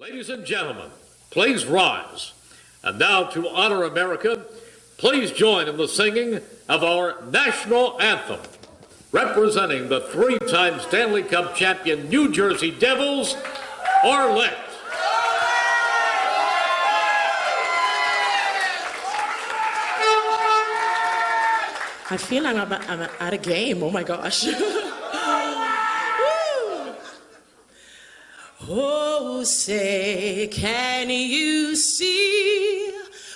Ladies and gentlemen, please rise. And now to honor America, please join in the singing of our national anthem. Representing the three-time Stanley Cup champion New Jersey Devils, Arlette. I feel like I'm at a game. Oh my gosh. Oh, say, can you see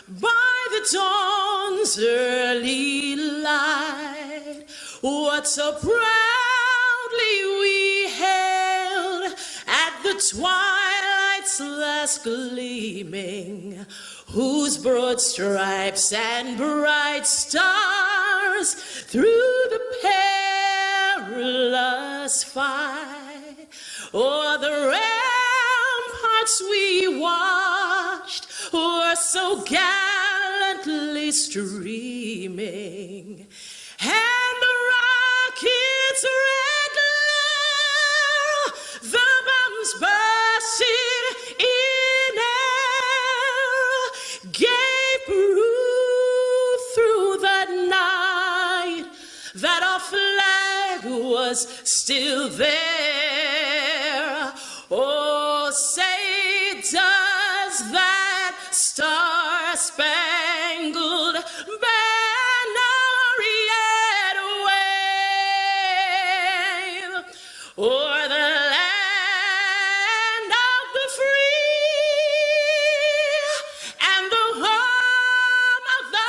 by the dawn's early light what so proudly we hailed at the twilight's last gleaming, whose broad stripes and bright stars through the perilous fight o'er the ramparts we watched were so gallantly streaming, and the rocket's red glare, the bombs bursting in air, gave proof through the night that our flag was still there. Oh, say, does that star-spangled banner yet wave o'er the land of the free and the home of the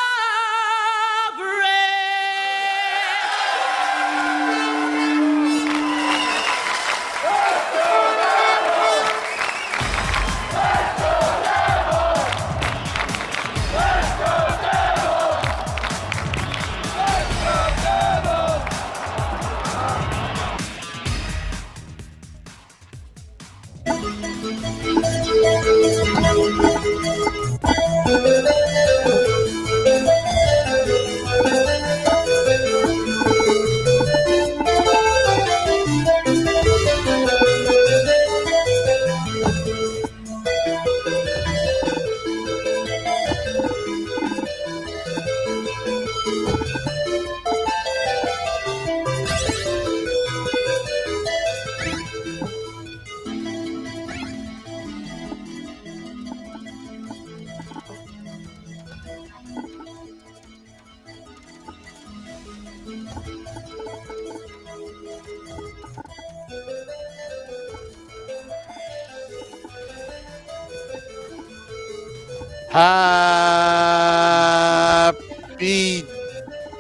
Happy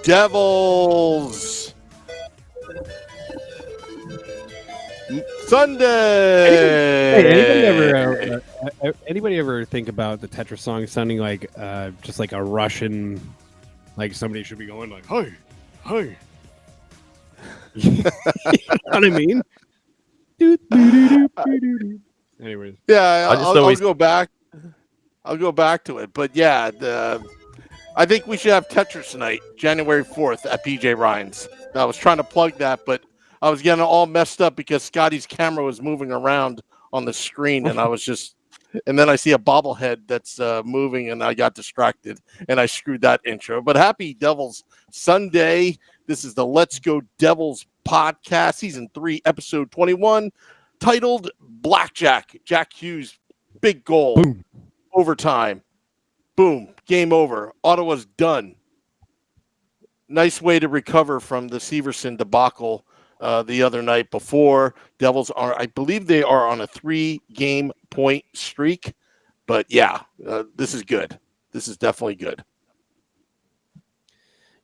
Devils Sunday. Hey, anybody ever think about the Tetris song sounding like just like a Russian, like somebody should be going like, "Hey, hey." You know what I mean? Anyways, Yeah, I'll go back. I'll go back to it, but yeah, I think we should have Tetris tonight, January 4th at PJ Ryan's. I was trying to plug that, but I was getting all messed up because Scotty's camera was moving around on the screen, and I was just, and then I see a bobblehead that's moving, and I got distracted, and I screwed that intro. But happy Devils Sunday. This is the Let's Go Devils podcast, season 3, episode 21, titled Blackjack. Jack Hughes, big goal. Boom. Overtime. Boom. Game over. Ottawa's done. Nice way to recover from the Severson debacle the other night before. Devils are, I believe they are on a 3-game point streak. But yeah, this is good. This is definitely good.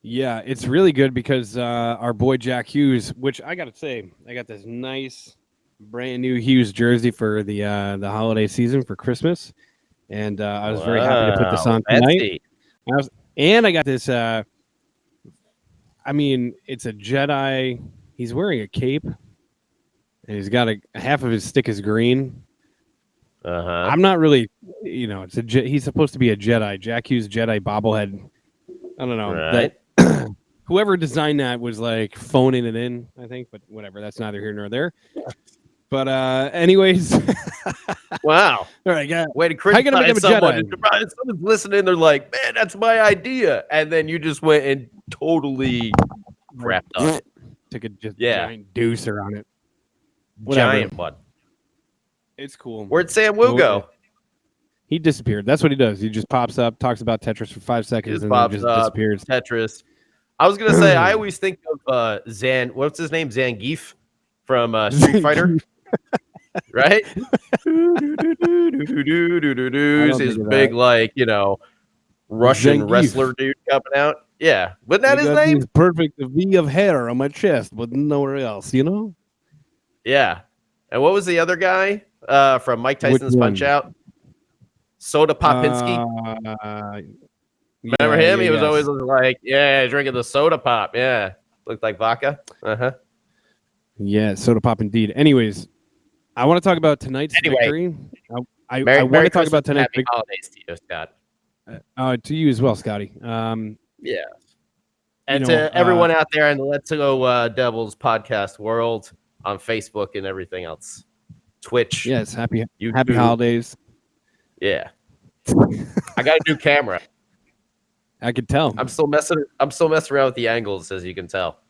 yeah, it's really good because our boy Jack Hughes, which I got to say, I got this nice brand new Hughes jersey for the holiday season for Christmas. And I was very happy to put this on tonight. I got this. I mean, it's a Jedi. He's wearing a cape, and he's got half of his stick is green. I'm not really, it's he's supposed to be a Jedi. Jack Hughes Jedi bobblehead. I don't know. Right. Whoever designed that was like phoning it in, I think. But whatever. That's neither here nor there. But anyways, Wow. all right, yeah. Way to How you gonna make criticize him a someone. Jedi? And someone's listening. They're like, man, that's my idea. And then you just went and totally crapped on it. Took a just Yeah. giant deucer on it. Whatever. Giant one. It's cool. Where'd Sam Wu go? He disappeared. That's what he does. He just pops up, talks about Tetris for 5 seconds, and then just disappears. Tetris. I was gonna say, I always think of Zan. What's his name? Zangief from Street Fighter, right? His big, like, Russian Zangief. wrestler dude coming out. Yeah, wasn't that his name? This perfect V of hair on my chest, but nowhere else. Yeah. And what was the other guy from Mike Tyson's Punch Out? Soda Popinski. Remember him? He was always like, drinking the soda pop. Yeah. Looked like vodka. Uh-huh. Yeah, soda pop indeed. Anyways, I want to talk about tonight's victory. I want to talk about tonight's victory. Happy holidays to you, Scott. To you as well, Scotty. Yeah. And to everyone out there in the Let's Go Devils podcast world on Facebook and everything else. Twitch. Yes, happy YouTube. holidays. Yeah. I got a new camera. I could tell. I'm still messing around with the angles, as you can tell.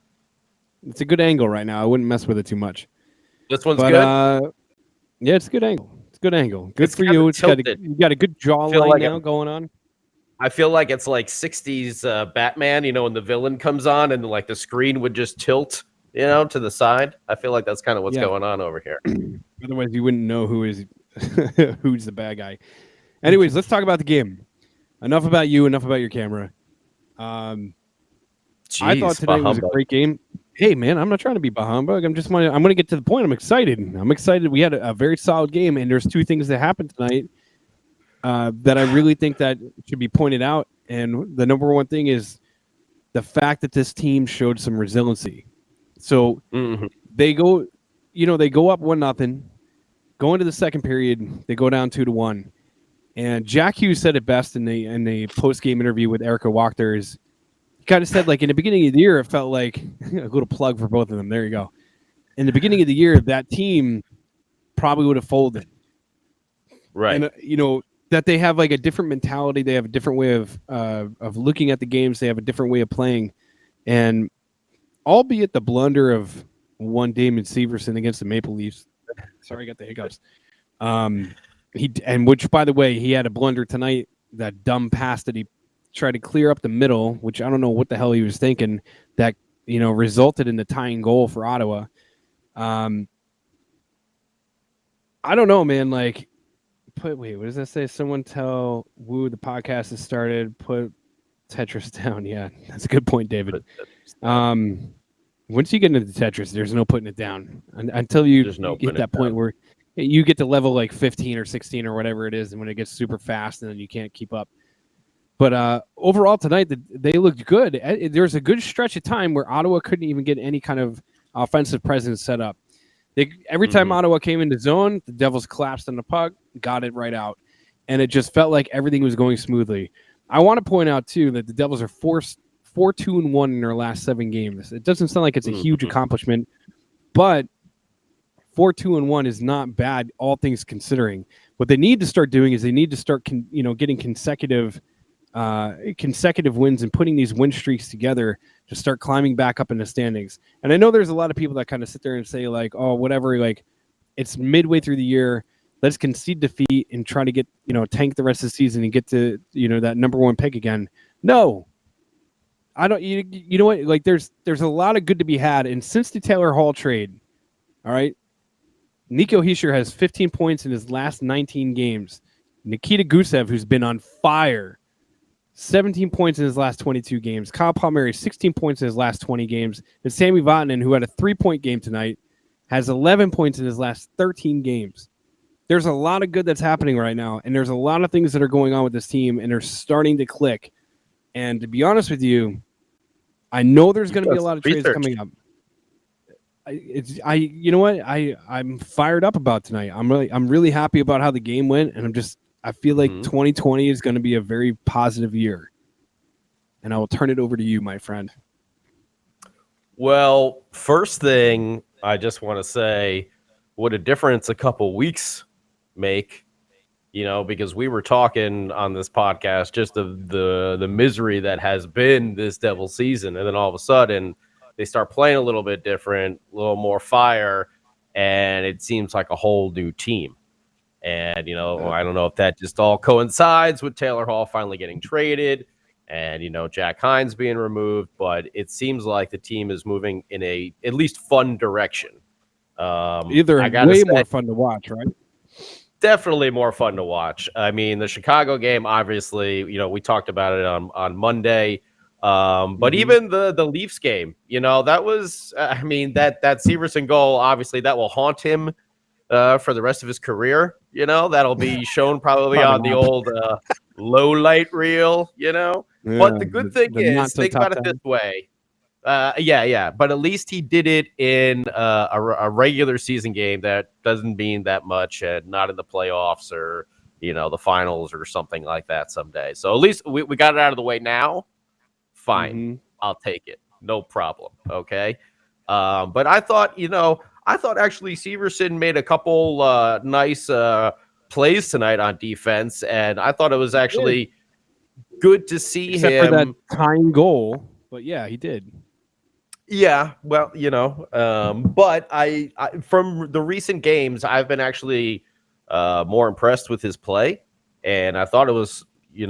It's a good angle right now. I wouldn't mess with it too much. This one's good. Yeah, it's a good angle. It's a good angle. Good for you. You got a good jawline now going on. I feel like it's like 60s Batman, when the villain comes on and like the screen would just tilt, to the side. I feel like that's kind of what's going on over here. Otherwise, you wouldn't know who's the bad guy. Anyways, let's talk about the game. Enough about you. Enough about your camera. I thought today was a great game. Hey, man, I'm not trying to be bah-humbug. I'm going to get to the point. I'm excited. We had a very solid game, and there's two things that happened tonight that I really think that should be pointed out. And the number one thing is the fact that this team showed some resiliency. So they go up 1-0, go into the second period, they go down 2-1. And Jack Hughes said it best in the post-game interview with Erica Wachter. He kind of said, like, in the beginning of the year, it felt like a little plug for both of them. There you go. In the beginning of the year, that team probably would have folded. Right. And, that they have like a different mentality. They have a different way of looking at the games. They have a different way of playing. And albeit the blunder of one Damon Severson against the Maple Leafs. Sorry, I got the hiccups. Which, by the way, he had a blunder tonight, that dumb pass that he tried to clear up the middle, which I don't know what the hell he was thinking, that, resulted in the tying goal for Ottawa. I don't know, man. Like, what does that say? Someone tell Woo the podcast has started. Put Tetris down. Yeah, that's a good point, David. Once you get into Tetris, there's no putting it down until you get that point where you get to level like 15 or 16 or whatever it is, and when it gets super fast, and then you can't keep up. But overall tonight, they looked good. There was a good stretch of time where Ottawa couldn't even get any kind of offensive presence set up. Every time Ottawa came into zone, the Devils collapsed on the puck, got it right out. And it just felt like everything was going smoothly. I want to point out, too, that the Devils are 4-2-1 in their last 7 games. It doesn't sound like it's a huge accomplishment, but 4-2-1 is not bad, all things considering. What they need to start doing is they need to start getting consecutive wins and putting these win streaks together to start climbing back up in the standings. And I know there's a lot of people that kind of sit there and say, like, oh, whatever, like, it's midway through the year, let's concede defeat and try to get, tank the rest of the season and get to, that number 1 pick again. No, I don't. You know what? Like, there's a lot of good to be had. And since the Taylor Hall trade, all right, Nico Hischier has 15 points in his last 19 games. Nikita Gusev, who's been on fire, 17 points in his last 22 games. Kyle Palmieri, 16 points in his last 20 games. And Sammy Vatanen, who had a 3-point game tonight, has 11 points in his last 13 games. There's a lot of good that's happening right now, and there's a lot of things that are going on with this team, and they're starting to click. And to be honest with you, I know there's going to be a lot of trades coming up. You know what? I'm fired up about tonight. I'm really happy about how the game went, and I feel like 2020 is going to be a very positive year. And I will turn it over to you, my friend. Well, first thing I just want to say, what a difference a couple weeks make, because we were talking on this podcast just of the misery that has been this Devil season. And then all of a sudden they start playing a little bit different, a little more fire, and it seems like a whole new team. And, I don't know if that just all coincides with Taylor Hall finally getting traded and, Jack Hines being removed, but it seems like the team is moving in a at least fun direction. More fun to watch, right? Definitely more fun to watch. I mean, the Chicago game, obviously, we talked about it on Monday. But even the Leafs game, that was, that Severson goal, obviously that will haunt him for the rest of his career. That'll be shown probably on the old low light reel, but the good thing is, think about it this way. But at least he did it in a regular season game that doesn't mean that much, and not in the playoffs or, the finals or something like that someday. So at least we got it out of the way now. Fine. I'll take it. No problem. Okay. But I thought actually Severson made a couple nice plays tonight on defense, and I thought it was actually good to see Except him for that tying goal. But yeah, he did. Yeah, well, but I from the recent games, I've been actually more impressed with his play, and I thought it was, a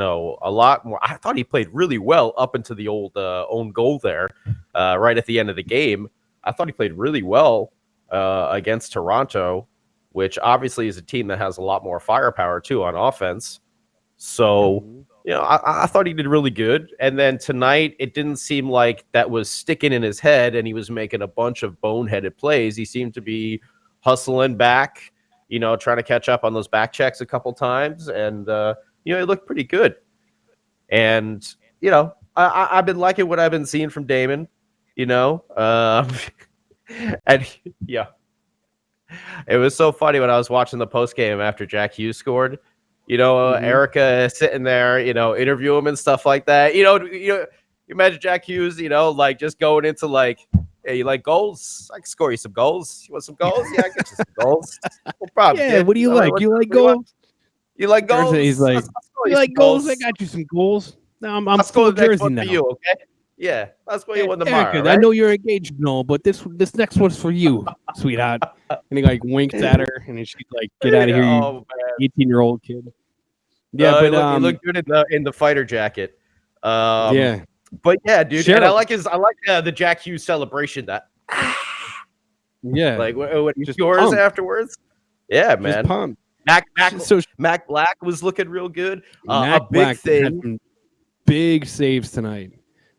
lot more. I thought he played really well up into the old own goal there, right at the end of the game. I thought he played really well against Toronto, which obviously is a team that has a lot more firepower too on offense. So, I thought he did really good. And then tonight, it didn't seem like that was sticking in his head and he was making a bunch of boneheaded plays. He seemed to be hustling back, trying to catch up on those back checks a couple times. And, he looked pretty good. And, I've been liking what I've been seeing from Damon, and yeah. It was so funny when I was watching the post game after Jack Hughes scored. Erica sitting there, interview him and stuff like that. You imagine Jack Hughes, like just going into like, hey, you like goals? I can score you some goals. You want some goals? Yeah, I get you some goals. No problem. Yeah, what do you like? You like goals? You like goals? He's like, you like goals? I got you some goals. No, I'm full jersey now. You, okay? Yeah, I'll score you one tomorrow. Erica, right? I know you're engaged and all, but this next one's for you, sweetheart. And he like winked at her, and she's like, "Get out of here, you 18-year-old kid." Yeah, but he looked good in the fighter jacket. Yeah, but yeah, dude, and I like the Jack Hughes celebration. That yeah, like what he scores afterwards. Yeah, man. Just pumped. Mac Black was looking real good. Mac Black had some big saves tonight,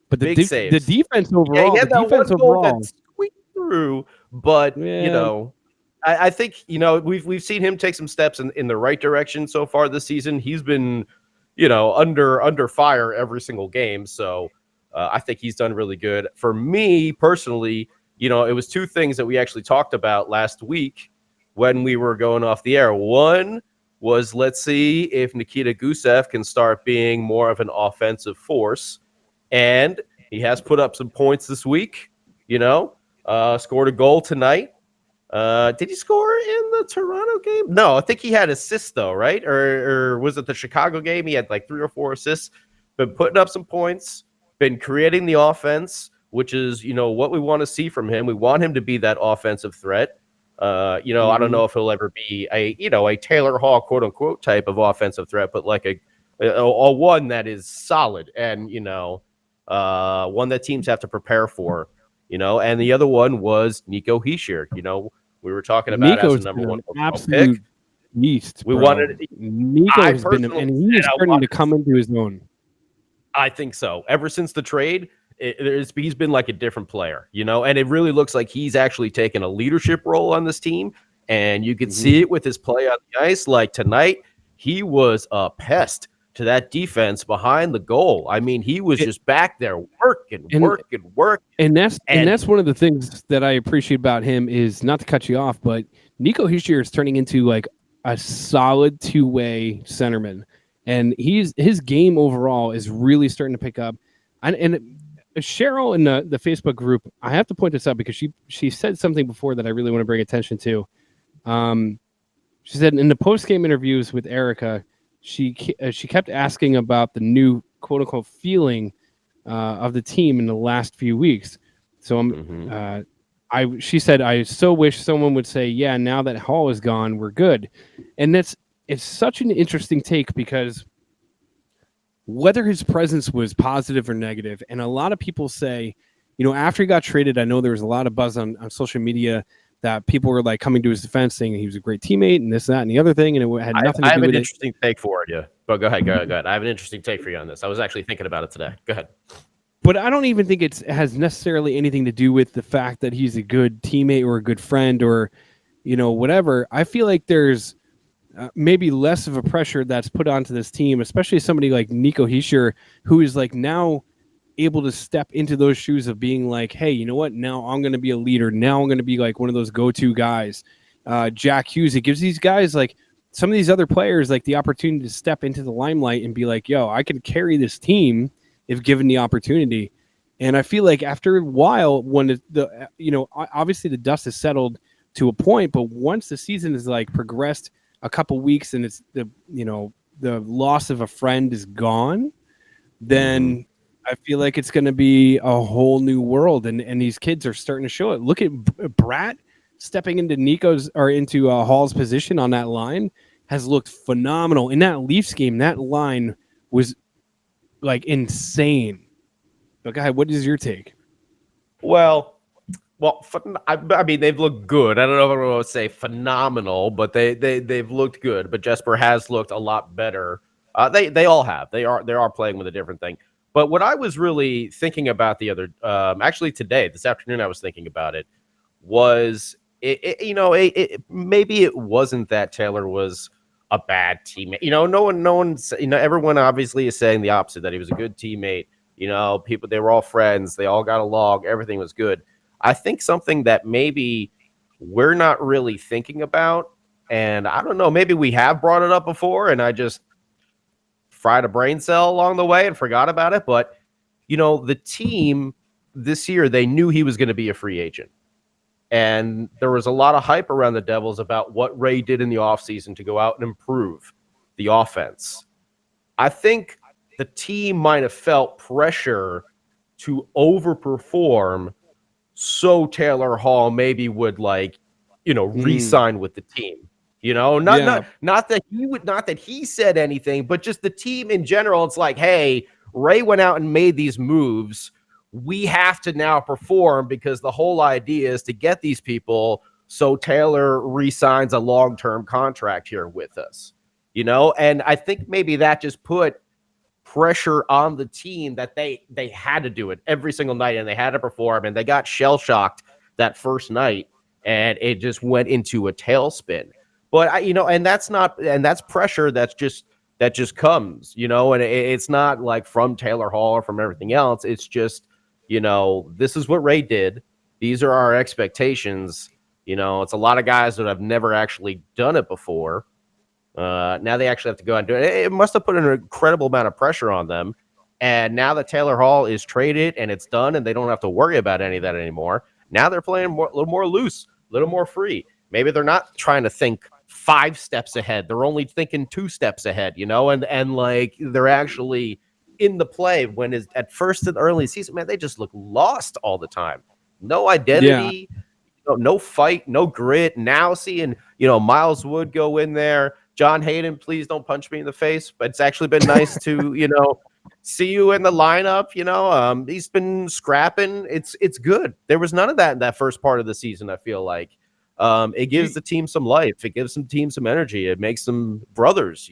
but the defense overall, that squeaked through. But I think we've seen him take some steps in the right direction so far this season. He's been under fire every single game, so I think he's done really good. For me personally, it was two things that we actually talked about last week when we were going off the air. One was, let's see if Nikita Gusev can start being more of an offensive force, and he has put up some points this week. Scored a goal tonight. Did he score in the Toronto game? No, I think he had assists though, right? Or was it the Chicago game? He had like 3 or 4 assists. Been putting up some points. Been creating the offense, which is what we want to see from him. We want him to be that offensive threat. I don't know if he'll ever be a Taylor Hall quote unquote type of offensive threat, but like a one that is solid and one that teams have to prepare for. And the other one was Nico Hischier. We were talking about Nico's as the number one absolute pick. Beast. We wanted Nico's been, and he's starting to come into his own. I think so. Ever since the trade, he's been like a different player, and it really looks like he's actually taken a leadership role on this team. And you can see it with his play on the ice. Like tonight, he was a pest to that defense behind the goal. I mean, he was just back there working. And that's one of the things that I appreciate about him is, not to cut you off, but Nico Hischier is turning into like a solid two-way centerman. And his game overall is really starting to pick up. And Cheryl in the Facebook group, I have to point this out because she said something before that I really want to bring attention to. She said in the post-game interviews with Erica, she kept asking about the new quote-unquote feeling of the team in the last few weeks. So she said, I so wish someone would say, yeah, now that Hall is gone, we're good. And it's such an interesting take because whether his presence was positive or negative, and a lot of people say, after he got traded, I know there was a lot of buzz on social media that people were like coming to his defense saying he was a great teammate and this, that, and the other thing. And it had nothing to do with it. I have an interesting take for you. But go ahead. I have an interesting take for you on this. I was actually thinking about it today. Go ahead. But I don't even think it has necessarily anything to do with the fact that he's a good teammate or a good friend or, whatever. I feel like there's maybe less of a pressure that's put onto this team, especially somebody like Nico Hischier, who is like now able to step into those shoes of being like, hey, you know what? Now I'm going to be a leader. Now I'm going to be like one of those go-to guys. Jack Hughes, it gives these guys like some of these other players like the opportunity to step into the limelight and be like, yo, I can carry this team if given the opportunity. And I feel like after a while, when obviously the dust has settled to a point, but once the season is like progressed a couple weeks and it's the loss of a friend is gone, then I feel like it's going to be a whole new world, and these kids are starting to show it. Look at Bratt stepping into into Hall's position on that line has looked phenomenal. In that Leafs game, that line was like insane. But guy, what is your take? Well, I mean, they've looked good. I don't know if I want to say phenomenal, but they've looked good. But Jesper has looked a lot better. They all have. They are playing with a different thing. But what I was really thinking about actually today, this afternoon, I was thinking about it, was maybe it wasn't that Taylor was a bad teammate. Everyone obviously is saying the opposite, that he was a good teammate. People, they were all friends. They all got along. Everything was good. I think something that maybe we're not really thinking about, and I don't know, maybe we have brought it up before and I just fried a brain cell along the way and forgot about it. But, the team this year, they knew he was going to be a free agent. And there was a lot of hype around the Devils about what Ray did in the offseason to go out and improve the offense. I think the team might have felt pressure to overperform so Taylor Hall maybe would re-sign with the team. Not that he said anything, but just the team in general. It's like, hey, Ray went out and made these moves. We have to now perform because the whole idea is to get these people so Taylor re-signs a long-term contract here with us. And I think maybe that just put pressure on the team that they had to do it every single night and they had to perform, and they got shell-shocked that first night and it just went into a tailspin. But and that's pressure that just comes, and it's not like from Taylor Hall or from everything else. It's just, this is what Ray did. These are our expectations. It's a lot of guys that have never actually done it before. Now they actually have to go and do it. It must have put an incredible amount of pressure on them. And now that Taylor Hall is traded and it's done and they don't have to worry about any of that anymore, now they're playing a little more loose, a little more free. Maybe they're not trying to think 5 steps ahead. They're only thinking 2 steps ahead, and like they're actually in the play. When is at first in the early season, man, they just look lost all the time. No identity, no fight, no grit. Now seeing, Miles Wood go in there. John Hayden, please don't punch me in the face. But it's actually been nice to, see you in the lineup. He's been scrapping. It's good. There was none of that in that first part of the season, I feel like. It gives the team some life. It gives some team some energy. It makes them brothers,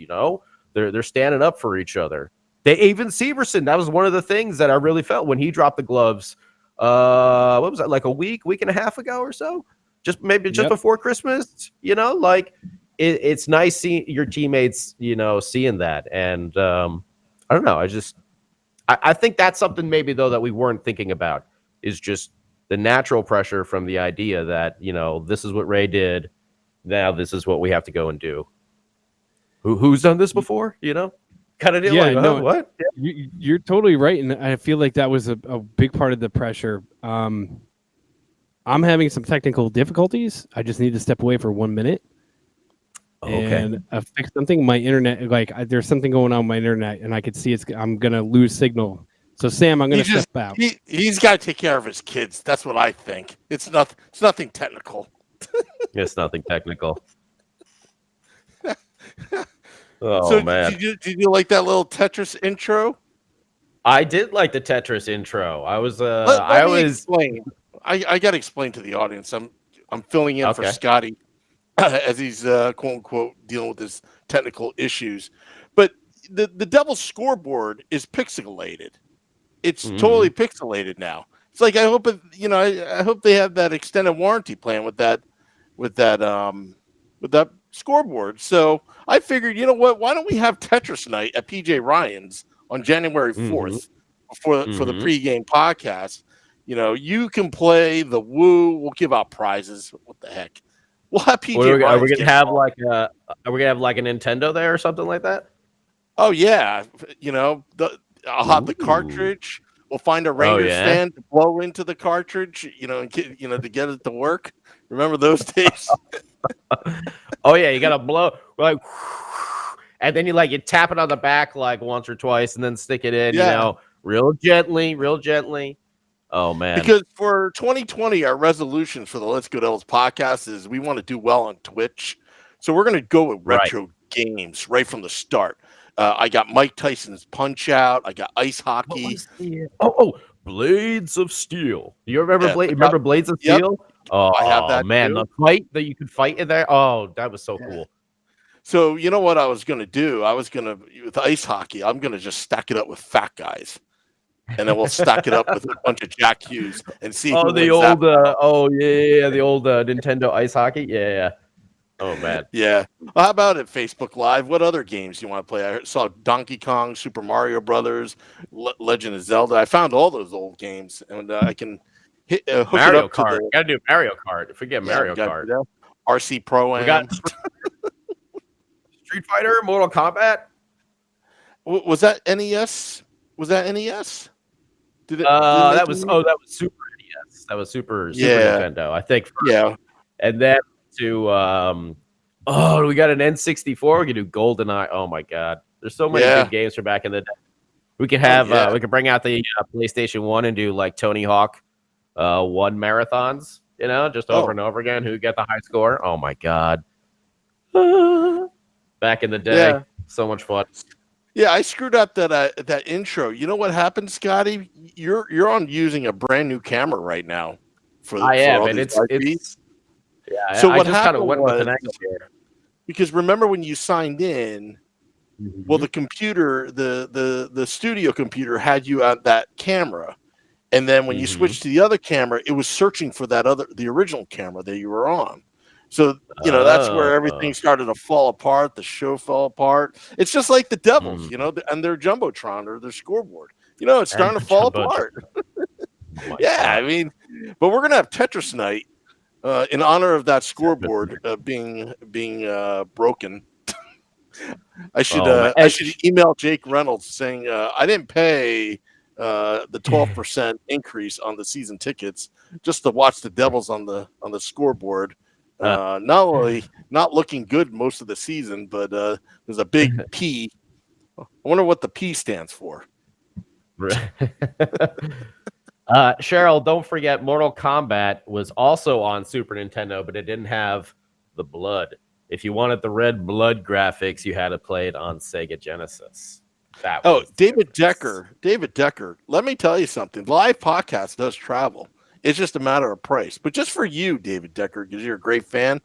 They're standing up for each other. Even Severson, that was one of the things that I really felt when he dropped the gloves. What was that, like a week and a half ago or so? Just before Christmas, it's nice seeing your teammates, seeing that. And I don't know. I think that's something maybe though that we weren't thinking about, is just the natural pressure from the idea that, this is what Ray did. Now this is what we have to go and do. Who's done this before? Kind of deal. Yeah, what? You're totally right. And I feel like that was a big part of the pressure. I'm I'm having some technical difficulties. I just need to step away for 1 minute. Okay. And fix something. My internet, there's something going on with my internet, and I could see I'm gonna lose signal. So Sam, I'm gonna step out. He's got to take care of his kids. That's what I think. It's nothing technical. It's nothing technical. Oh So man, did you like that little Tetris intro? I did like the Tetris intro. I was Let me explain. I got to explain to the audience. I'm filling in for Okay. Scotty as he's quote unquote dealing with his technical issues. But the Devil's scoreboard is pixelated. It's totally pixelated now. It's like I hope I hope they have that extended warranty plan with that scoreboard. So I figured, you know what? Why don't we have Tetris night at PJ Ryan's on January 4th for the pregame podcast? You know, you can play the Woo. We'll give out prizes. What the heck? We'll have PJ Ryan's. Are we gonna have like a Nintendo there or something like that? Oh yeah, you know, I'll have the cartridge. We'll find a Rangers fan to blow into the cartridge, and to get it to work. Remember those days? Oh yeah, you gotta blow like, and then you tap it on the back like once or twice, and then stick it in. Yeah. Real gently. Oh man! Because for 2020, our resolutions for the Let's Go Devils podcast is we want to do well on Twitch, so we're going to go with retro games right from the start. I got Mike Tyson's Punch Out. I got ice hockey. Blades of Steel. Do you remember Blades of Yep. Steel? Oh, I have that man, too. the fight that you could fight in there. Oh, that was so cool. So you know what I was going to do? With ice hockey, I'm going to just stack it up with fat guys, and then we'll stack it up with a bunch of Jack Hughes and see. The old Nintendo ice hockey. Yeah. Oh man. Yeah. Well, how about it? Facebook Live? What other games do you want to play? I saw Donkey Kong, Super Mario Brothers, Legend of Zelda. I found all those old games, and I can hook Mario it up Kart. to Gotta do Mario Kart. Forget Mario Kart. RC Pro We got Street Fighter, Mortal Kombat. Was that NES? Was that NES? That was Super NES. That was Super Nintendo, I think. Yeah. And then to we got an N64. We can do GoldenEye. Oh my god, there's so many good games from back in the day. We could have we could bring out the PlayStation 1 and do like Tony Hawk 1 marathons, just over and over again. Who get the high score? Oh my god. Back in the day, so much fun. Yeah, I screwed up that intro. You know what happened, Scotty? You're on using a brand new camera right now. It's yeah. So what I just kind of happened went with an angle here. Because remember when you signed in, well, the computer, the studio computer had you on that camera, and then when you switched to the other camera, it was searching for the original camera that you were on. So that's where everything started to fall apart. The show fell apart. It's just like the Devils, and their jumbotron or their scoreboard. It's starting to fall apart. Yeah, I mean, but we're gonna have Tetris night in honor of that scoreboard being broken. I should email Jake Reynolds saying I didn't pay the 12% increase on the season tickets just to watch the Devils on the scoreboard. Not only not looking good most of the season, but there's a big P. I wonder what the P stands for. Cheryl, don't forget Mortal Kombat was also on Super Nintendo, but it didn't have the blood. If you wanted the red blood graphics, you had to play it on Sega Genesis. David Decker. Let me tell you something. Live podcast does travel. It's just a matter of price. But just for you, David Decker, because you're a great fan,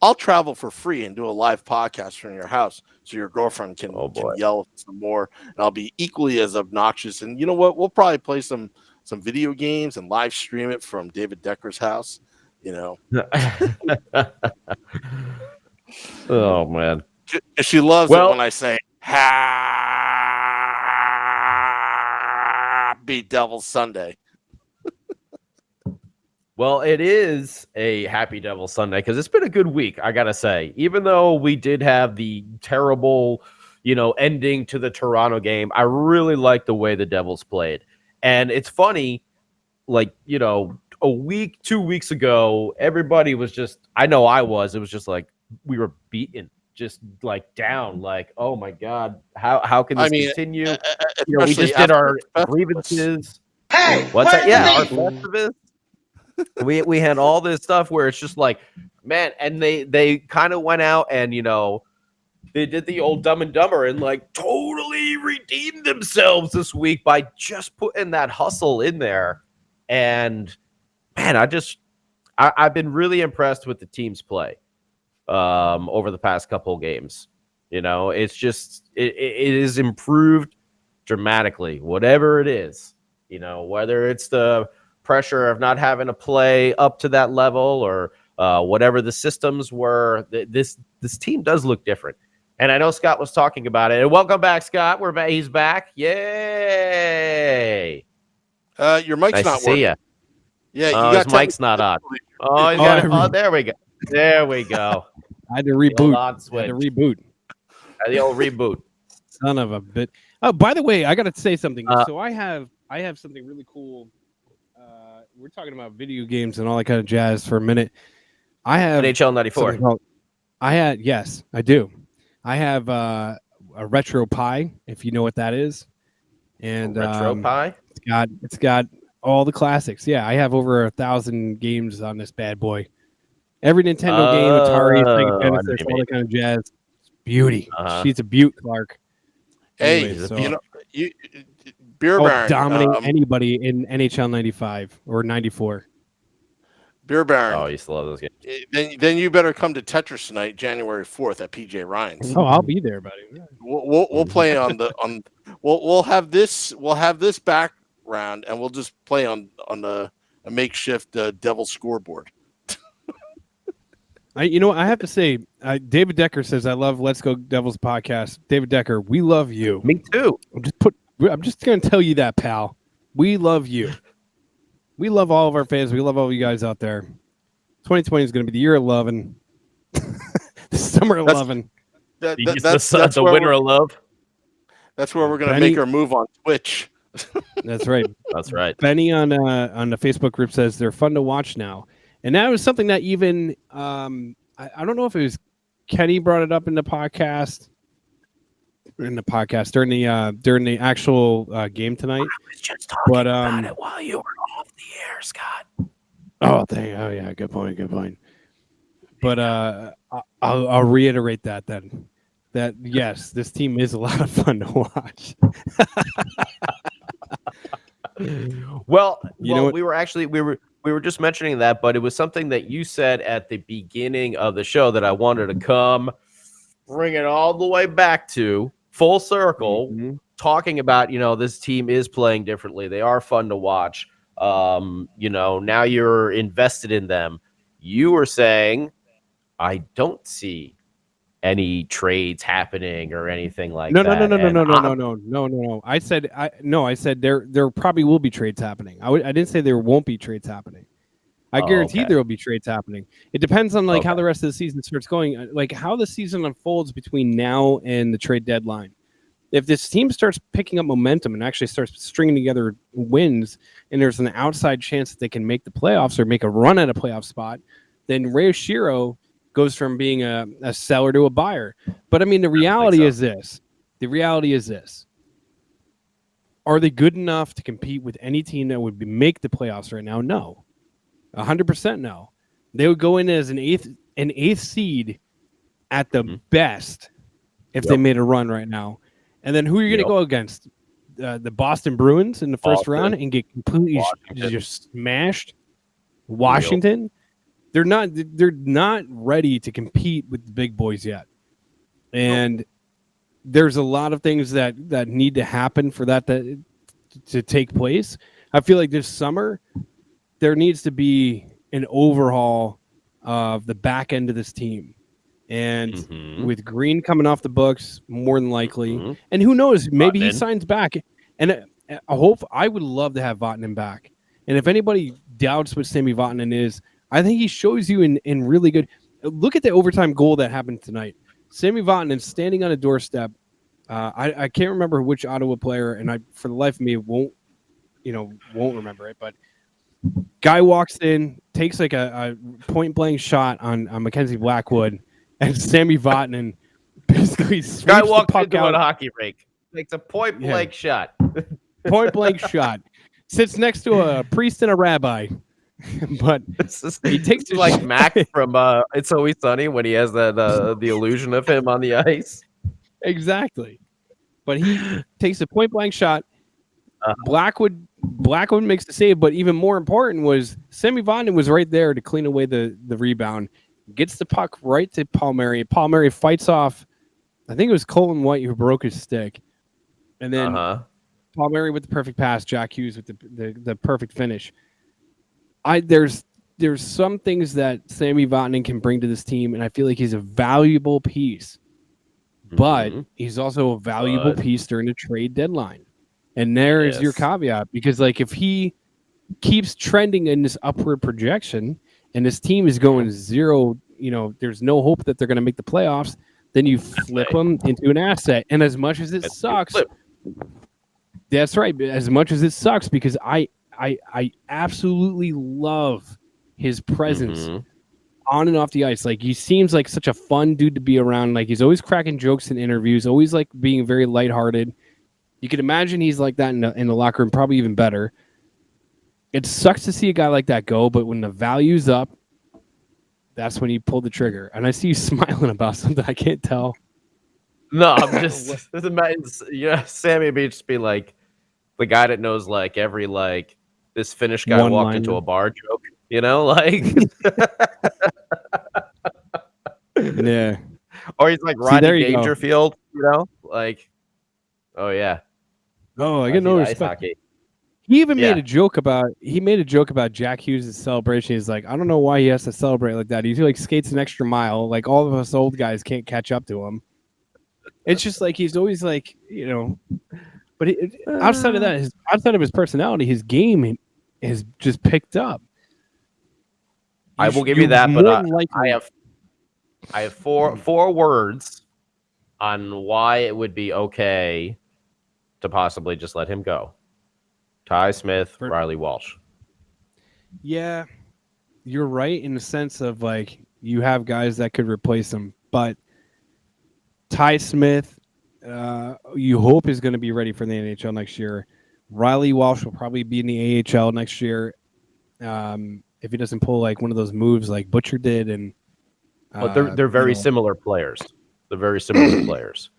I'll travel for free and do a live podcast from your house so your girlfriend can yell some more. And I'll be equally as obnoxious. And you know what? We'll probably play some video games and live stream it from David Decker's house. Oh, man. She loves it when I say, Happy Devil's Sunday. Well, it is a Happy Devil Sunday because it's been a good week, I got to say. Even though we did have the terrible, ending to the Toronto game, I really like the way the Devils played. And it's funny, a week, 2 weeks ago, everybody was just, I know I was, it was just like we were beaten, just like down, like, oh my God, how can this continue? We especially just did our after grievances. Hey, What's that? Yeah, our wait for me. Festivus. We had all this stuff where it's just like, man, and they kind of went out and, they did the old Dumb and Dumber and like totally redeemed themselves this week by just putting that hustle in there. And man, I've been really impressed with the team's play over the past couple of games. It's just it is improved dramatically, whatever it is. Whether it's the pressure of not having to play up to that level or whatever the systems were, this team does look different. And I know Scott was talking about it. And welcome back, Scott. We're back. He's back. Yay! Your mic's nice not to working. see you. Yeah, his mic's not on. Oh, he's got it. Oh, there we go. There we go. I had to reboot. The old reboot. Son of a bit. Oh, by the way, I got to say something. So I have something really cool. We're talking about video games and all that kind of jazz for a minute. I have NHL 94. Yes, I do. I have a Retro Pi, if you know what that is. And Retro Pi? It's got all the classics. Yeah, I have over 1,000 games on this bad boy. Every Nintendo game, Atari, Sega Genesis, all that kind of jazz. Beauty. She's a beaut, Clark. Hey, anyway, Beer Baron dominate anybody in NHL 95 or 94. Beer Baron. Oh, I used to love those games. Then you better come to Tetris tonight, January 4th at PJ Ryan's. Oh, I'll be there, buddy. We'll play we'll have this background and we'll just play on a makeshift Devil scoreboard. I have to say, David Decker says, I love Let's Go Devils podcast. David Decker, we love you. Me too. I'm just going to tell you that, pal. We love you. We love all of our fans. We love all of you guys out there. 2020 is going to be the year of loving. The summer of loving. That's the winter of love. That's where we're going to make our move on Twitch. That's right. That's right. Benny on the Facebook group says they're fun to watch now. And that was something that even I don't know if it was Kenny brought it up in the podcast during the actual game tonight. I was just talking about it while you were off the air, Scott. Oh, yeah, good point. But I'll reiterate that then. That yes, this team is a lot of fun to watch. Well, we were just mentioning that, but it was something that you said at the beginning of the show that I wanted to come bring it all the way back to full circle, talking about, this team is playing differently. They are fun to watch. Now you're invested in them. You were saying, I don't see any trades happening or anything like that. No. I said there probably will be trades happening. I didn't say there won't be trades happening. I guarantee there will be trades happening. It depends on how the rest of the season starts going, like how the season unfolds between now and the trade deadline. If this team starts picking up momentum and actually starts stringing together wins, and there's an outside chance that they can make the playoffs or make a run at a playoff spot, then Ray Shiro goes from being a seller to a buyer. But I mean, the reality is this. Are they good enough to compete with any team that would make the playoffs right now? No. 100% no. They would go in as an eighth seed at the best if they made a run right now. And then who are you going to go against? The Boston Bruins in the first round and get completely just smashed? Washington? They're not ready to compete with the big boys yet. And there's a lot of things that need to happen for that to take place. I feel like this summer there needs to be an overhaul of the back end of this team. And with Green coming off the books, more than likely, and who knows, maybe he signs back. And I would love to have Vatanen back. And if anybody doubts what Sami Vatanen is, I think he shows you in really good. Look at the overtime goal that happened tonight. Sami Vatanen standing on a doorstep. I can't remember which Ottawa player, and I for the life of me won't remember it. But Guy walks in, takes like a point blank shot on Mackenzie Blackwood, and Sammy Vatanen basically sweeps Guy the walks puck into out. a hockey rink, makes a point blank shot. Point blank shot. Sits next to a priest and a rabbi. But he takes his like Mac from It's Always Sunny when he has that the illusion of him on the ice. Exactly. But he takes a point blank shot. Blackwood makes the save, but even more important was Sammy Vatanen was right there to clean away the rebound. Gets the puck right to Palmieri. Palmieri fights off, I think it was Colin White who broke his stick. And then Palmieri with the perfect pass, Jack Hughes with the perfect finish. There's some things that Sammy Vatanen can bring to this team, and I feel like he's a valuable piece. But he's also a valuable piece during the trade deadline. And there is your caveat, because like if he keeps trending in this upward projection and this team is going 0, there's no hope that they're going to make the playoffs, then you flip him into an asset. And as much as it sucks, that's right. As much as it sucks, because I absolutely love his presence on and off the ice. Like, he seems like such a fun dude to be around. Like, he's always cracking jokes in interviews, always like being very lighthearted. You can imagine he's like that in the locker room, probably even better. It sucks to see a guy like that go, but when the value's up, that's when you pull the trigger. And I see you smiling about something. I can't tell. No, I'm just Sammy would just be like the guy that knows like every like this Finnish guy walked into a bar joke, like yeah. Or he's like Rodney Dangerfield, like, oh yeah. Oh, I get no respect. He even made a joke about Jack Hughes' celebration. He's like, I don't know why he has to celebrate like that. He like skates an extra mile. Like, all of us old guys can't catch up to him. It's just like he's always like, But outside of that, outside of his personality, his game has just picked up. I will give you that, but I have four words on why it would be okay to possibly just let him go. Ty Smith, Riley Walsh. Yeah, you're right in the sense of like you have guys that could replace him, but Ty Smith, you hope is going to be ready for the NHL next year. Riley Walsh will probably be in the AHL next year if he doesn't pull like one of those moves like Butcher did. And but they're very similar players. They're very similar players.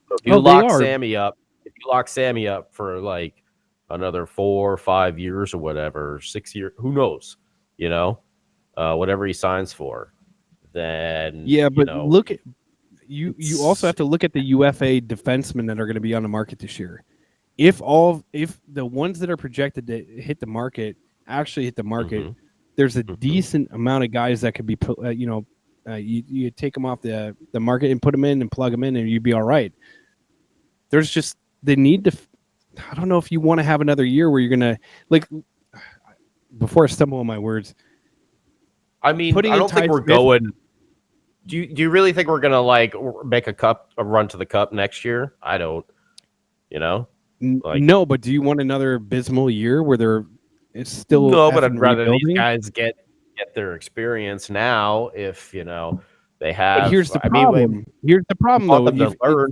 So if you lock Sammy up for like another 4 or 5 years or whatever, 6 years, who knows? Whatever he signs for, then look at you also have to look at the UFA defensemen that are going to be on the market this year. If the ones that are projected to hit the market actually hit the market, there's a decent amount of guys that could be put. You take them off the market and put them in and plug them in, and you'd be all right. There's just the need to. I don't know if you want to have another year where you're gonna like. Before I stumble on my words, I mean, I don't think we're going. Do you really think we're gonna like make a run to the cup next year? I don't. No, but do you want another abysmal year where it's still no? But I'd rather these guys get their experience now. If they have. But here's the problem. Here's the problem, though.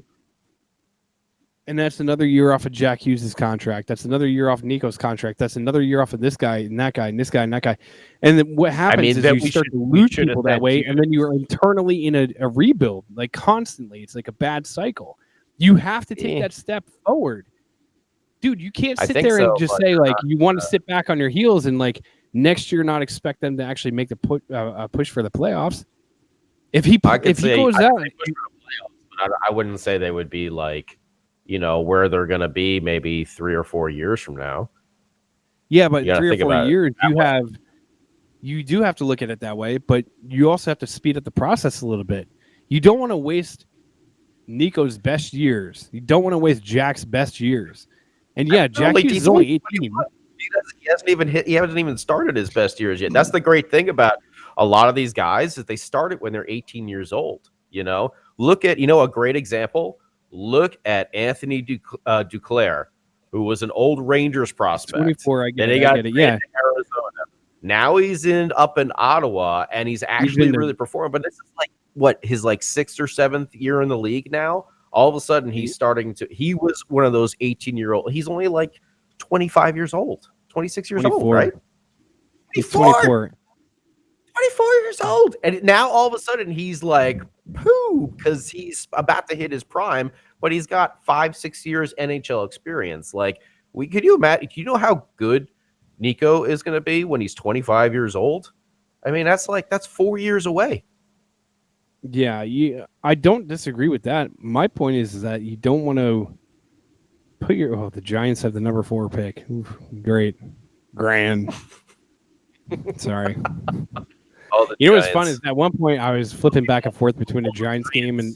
And that's another year off of Jack Hughes' contract. That's another year off Nico's contract. That's another year off of this guy and that guy and this guy and that guy. And then what happens is you start to lose people that way, and then you're internally in a rebuild, like constantly. It's like a bad cycle. You have to take that step forward. Dude, you can't sit there and just say, like, you want to sit back on your heels and, like, next year not expect them to actually make the push for the playoffs. If he goes out. I wouldn't say they would be, like, where they're going to be maybe 3 or 4 years from now. Yeah, but 3 or 4 years, you do have to look at it that way, but you also have to speed up the process a little bit. You don't want to waste Nico's best years. You don't want to waste Jack's best years. And yeah, Jack Hughes is only 18. He hasn't even started his best years yet. That's the great thing about a lot of these guys is they started when they're 18 years old. Look at a great example. Look at Anthony Duclair, who was an old Rangers prospect. 24, I get then it. He got it. Yeah. to Arizona. Now he's up in Ottawa, and he's actually really performing. But this is like his 6th or 7th year in the league now. All of a sudden, he's starting to. He was one of those 18-year-old. He's only 25 years old, 26 years 24. old, right? He's 24. 24 years old, and now all of a sudden he's poo, because he's about to hit his prime, but he's got 5-6 years NHL experience. Could you imagine? Do you know how good Nico is going to be when he's 25 years old? I mean, that's 4 years away. Yeah, I don't disagree with that. My point is that you don't want to put the Giants have the number 4 pick. Oof, great. Grand. Sorry. You know what's fun is at one point I was flipping back and forth between a Giants game and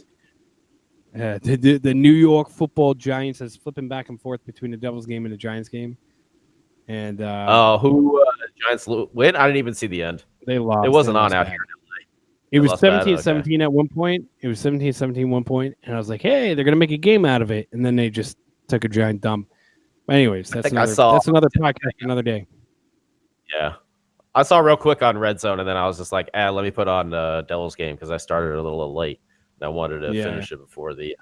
the New York Football Giants. I was flipping back and forth between the Devils game and the Giants game. And who Giants win? I didn't even see the end. They lost. It wasn't on out here. It was 17-17 at one point. It was 17-17 one point, and I was like, "Hey, they're gonna make a game out of it," and then they just took a giant dump. But anyways, that's another podcast, another day. Yeah, I saw real quick on Red Zone, and then I was just like, let me put on the Devils game because I started a little late. And I wanted to finish it before the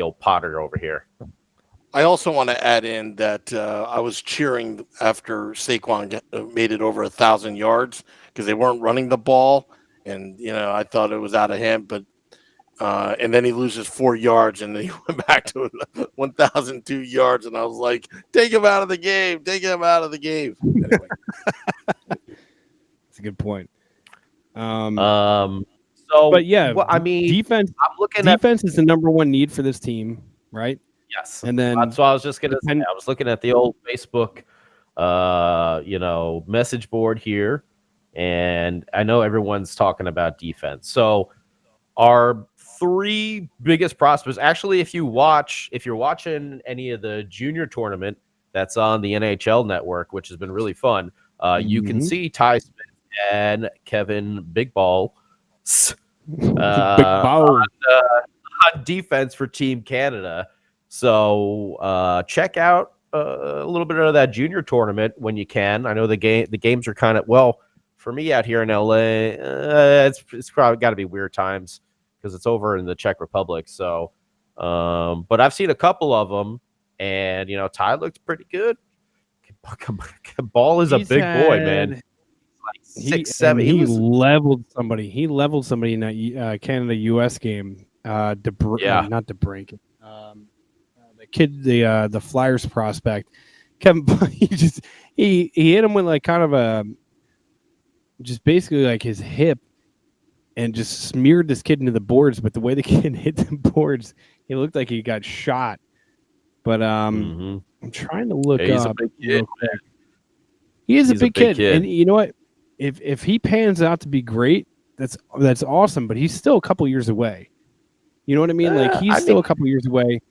old Potter over here. I also want to add in that I was cheering after Saquon made it over 1,000 yards because they weren't running the ball. And, I thought it was out of hand, but and then he loses 4 yards and then he went back to 1,002 yards. And I was like, take him out of the game. Take him out of the game. Anyway. That's a good point. But yeah, I mean, defense, defense is the number 1 need for this team, right? Yes. And then so I was just going to say, I was looking at the old Facebook, message board here. And I know everyone's talking about defense. So our 3 biggest prospects, actually, if you're watching any of the junior tournament that's on the NHL network, which has been really fun, you can see Ty Smith and Kevin Big Ball on defense for Team Canada. So check out a little bit of that junior tournament when you can. I know the games are kind of for me out here in LA, it's probably got to be weird times because it's over in the Czech Republic. So, but I've seen a couple of them, and Ty looked pretty good. Ball is a big boy, man. 6'7". He leveled somebody. He leveled somebody in that Canada-US game. Not DeBrink. The kid, the Flyers prospect, Kevin. He hit him with kind of a. Just basically his hip and just smeared this kid into the boards. But the way the kid hit the boards, he looked like he got shot. But I'm trying to look up. He's a big kid. He's a big kid. And you know what? If he pans out to be great, that's awesome. But he's still a couple years away. You know what I mean? He's still a couple years away.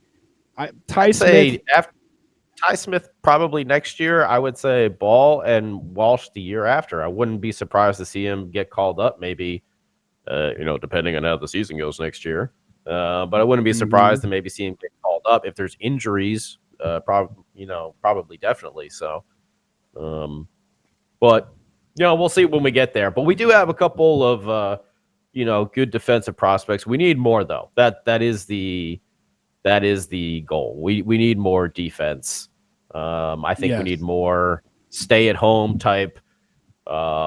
Ty Smith probably next year. I would say Ball and Walsh the year after. I wouldn't be surprised to see him get called up maybe, depending on how the season goes next year. But I wouldn't be surprised to maybe see him get called up if there's injuries. Probably definitely. So, but we'll see when we get there. But we do have a couple of good defensive prospects. We need more though. That is the goal. We need more defense. I think we need more stay-at-home type,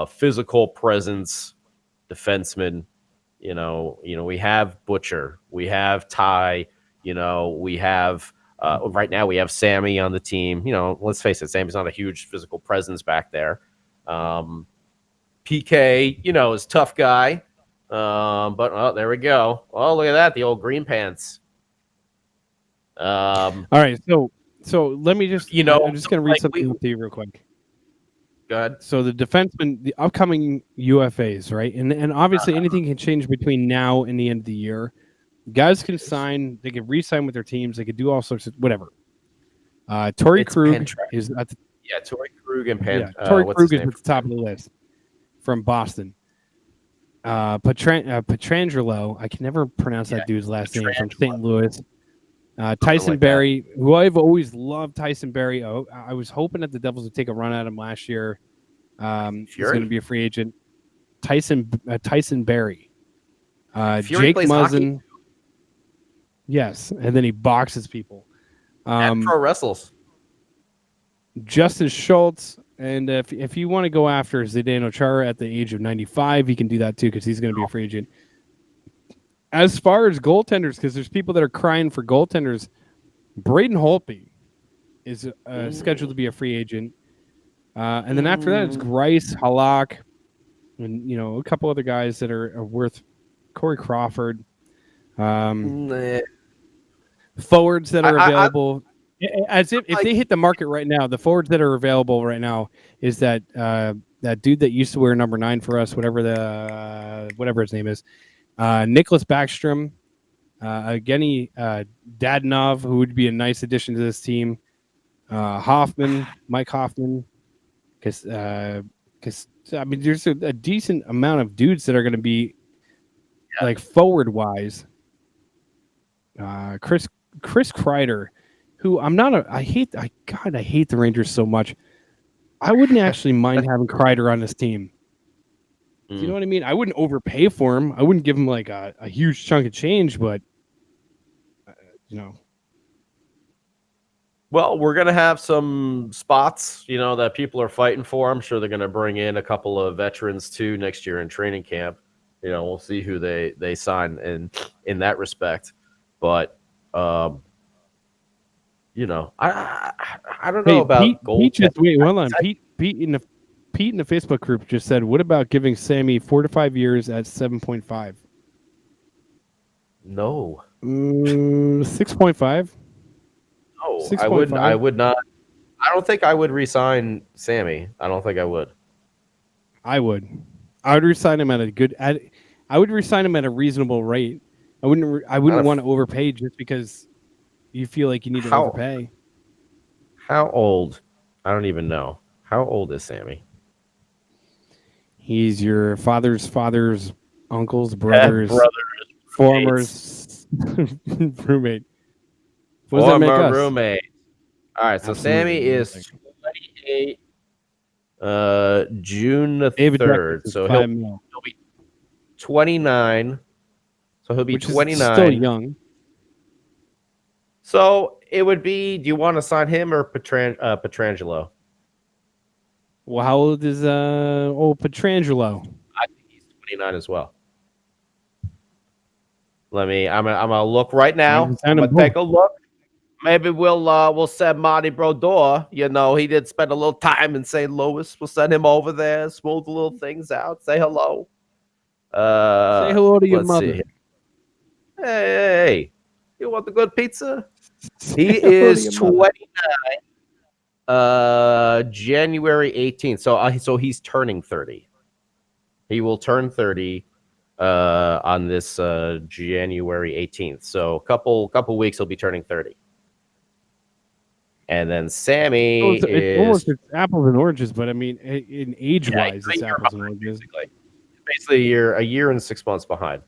physical presence defensemen. We have Butcher, we have Ty. We have right now we have Sammy on the team. Let's face it, Sammy's not a huge physical presence back there. PK, is a tough guy. But there we go. Oh, look at that, the old green pants. All right, so let me just I'm just gonna read something to you real quick. Go ahead. So the defensemen, the upcoming UFAs, right? And obviously anything can change between now and the end of the year. Guys can sign, they can re-sign with their teams, they could do all sorts of whatever. Torrey Krug is at the Torrey Krug and Pan. Torrey Krug is at the top of the list from Boston. Petrangelo, I can never pronounce that dude's last name, from St. Louis. Tyson Berry, who I've always loved Tyson Berry. I was hoping that the Devils would take a run at him last year. Is Fury? going to be a free agent. Tyson Berry. Fury Jake plays Muzzin. hockey? Yes, and then he boxes people. And pro wrestles. Justin Schultz, and if you want to go after Zdeno Chara at the age of 95, he can do that too because he's going to be a free agent. As far as goaltenders, because there's people that are crying for goaltenders, Braden Holtby is scheduled to be a free agent, and then after that it's Grice, Halak, and a couple other guys that are worth. Corey Crawford, forwards that are available. As if they hit the market right now, the forwards that are available right now is that dude that used to wear number 9 for us, whatever his name is, Nicholas Backstrom, Evgeny Dadonov, who would be a nice addition to this team, Mike Hoffman, because I mean there's a decent amount of dudes that are going to be like forward wise. Chris Kreider, who I hate the Rangers so much. I wouldn't actually mind having Kreider on this team. Do you know what I mean? I wouldn't overpay for him. I wouldn't give him like a huge chunk of change, but Well, we're going to have some spots, that people are fighting for. I'm sure they're going to bring in a couple of veterans too next year in training camp. We'll see who they sign in that respect. But I don't know about gold. Pete in the Facebook group just said, "What about giving Sammy 4 to 5 years at 7.5?" No, 6.5. No, 6.5. I would not. I don't think I would re-sign Sammy. I don't think I would. I would re-sign him I would re-sign him at a reasonable rate. I wouldn't want to overpay just because you feel like you need to overpay. How old? I don't even know. How old is Sammy? He's your father's uncle's brother's former roommate. What does that make us? Roommate. All right, so Sammy is 28. June the 3rd. So he'll be 29. So he'll be 29. Still young. So it would be. Do you want to sign him or Petrangelo? Well, how old is Petrangelo? I think he's 29 as well. I'm gonna look right now. I'm gonna take a look. Maybe we'll send Marty Brodeur. He did spend a little time in St. Louis. We'll send him over there, smooth the little things out, say hello. Say hello to your mother. See. Hey, you want the good pizza? He is 29. January 18th. So he's turning 30. He will turn 30 on this January 18th. So a couple weeks he'll be turning 30. And then Sammy it's apples and oranges, but I mean, in age-wise, it's apples and oranges. Basically, a year and 6 months behind.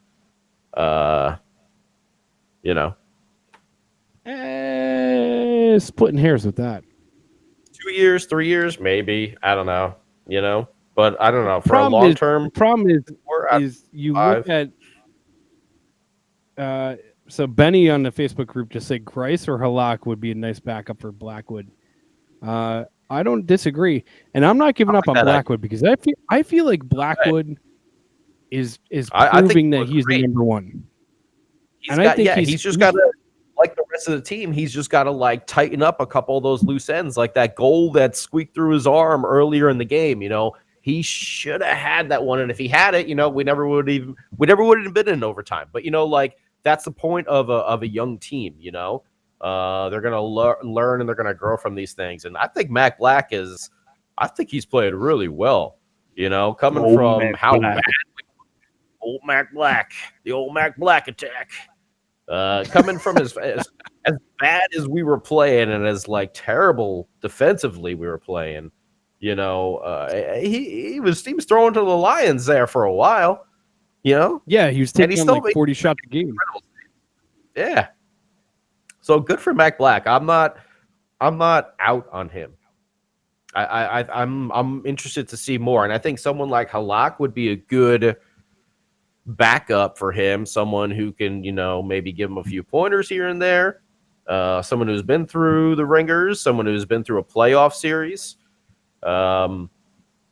Splitting hairs with that. 2 years, 3 years, maybe. I don't know. But I don't know. For a long term, the problem is you look at. So Benny on the Facebook group just said Grice or Halak would be a nice backup for Blackwood. I don't disagree, and I'm not giving up on Blackwood because I feel like Blackwood is proving that he's the number one. He's just got to, like the rest of the team, he's just got to tighten up a couple of those loose ends, like that goal that squeaked through his arm earlier in the game. He should have had that one, and if he had it, we never would have been in overtime. But that's the point of a young team. They're gonna learn and they're gonna grow from these things. And I think Mac Black he's played really well. Coming from how bad old Mac Black, the old Mac Black attack, coming from as bad as we were playing and as terrible defensively we were playing. He was throwing to the Lions there for a while. Yeah, he was taking 40 shots a game. Yeah. So good for Mac Black. I'm not out on him. I'm interested to see more, and I think someone like Halak would be a good backup for him. Someone who can, maybe give him a few pointers here and there. Someone who's been through the ringers, someone who's been through a playoff series. I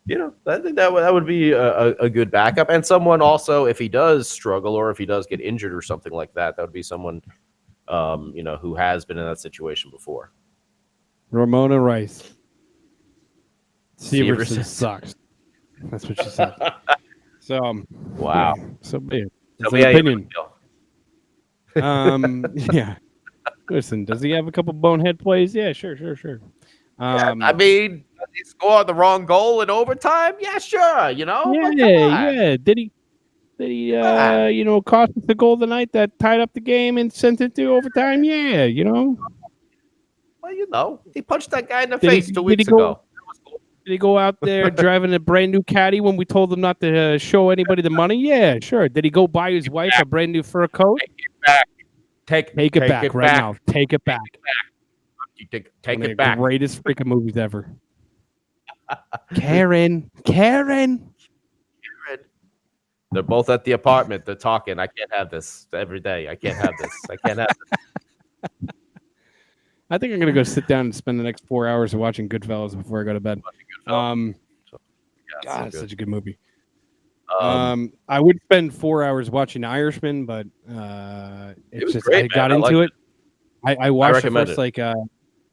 think that would be a good backup, and someone also, if he does struggle or if he does get injured or something like that, that would be someone, who has been in that situation before. Ramona Rice. Severson. Severson sucks. That's what she said. So, wow. Yeah, so big. It's Tell an me how you opinion. feel. Yeah. Listen, does he have a couple bonehead plays? Yeah, sure. I mean, does he score the wrong goal in overtime? Yeah, sure. Yeah. Did he cost us the goal tonight that tied up the game and sent it to overtime? Yeah, Well, he punched that guy in the Did face he- 2 did weeks he go- ago. Did he go out there driving a brand new caddy when we told him not to show anybody the money? Yeah, sure. Did he go buy his wife a brand new fur coat? Take it back. Take it back right now. Take it back. You take One of it the back. greatest freaking movies ever. Karen. They're both at the apartment. They're talking. I can't have this every day. I can't have this. I can't have this. I think I'm gonna go sit down and spend the next 4 hours watching Goodfellas before I go to bed. God, it's such a good movie. I would spend 4 hours watching Irishman, but It was just great, I man. got I into liked it. I watched the recommend first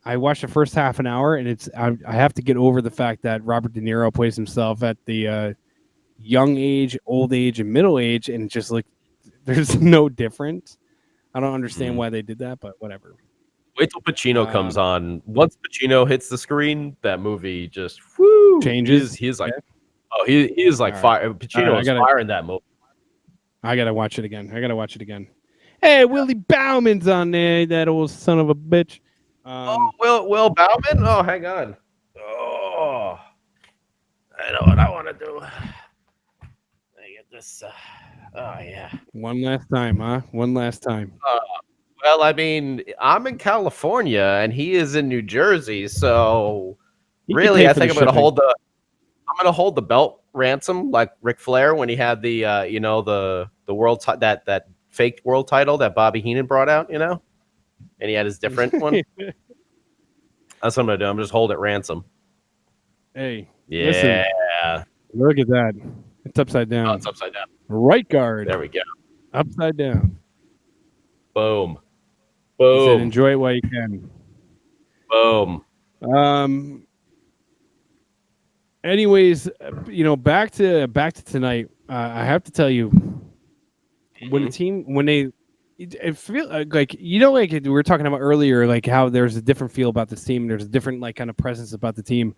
I watched the first half an hour, and I have to get over the fact that Robert De Niro plays himself at the young age, old age, and middle age, and just like there's no difference. I don't understand why they did that, but whatever. Wait till Pacino comes on. Once Pacino hits the screen, that movie just Changes. He's like, he is like fire. Pacino is fire in that movie. I gotta watch it again. Hey, Willie Bauman's on there. That old son of a bitch. Will Bauman? Oh, hang on. Oh, I know what I want to do. I get this. Oh yeah. One last time, huh? One last time. Well, I mean, I'm in California and he is in New Jersey, so really, I think I'm going to hold the belt ransom like Ric Flair when he had the the world that fake world title that Bobby Heenan brought out, and he had his different one. That's what I'm going to do. I'm just hold it ransom. Hey, yeah. Listen, look at that. It's upside down. Oh, it's upside down. Right guard. There we go. Upside down. Boom. He said, Boom. enjoy it while you can. Boom. Anyways, back to tonight. I have to tell you, when the team it feel like we were talking about earlier, like how there's a different feel about this team. There's a different kind of presence about the team.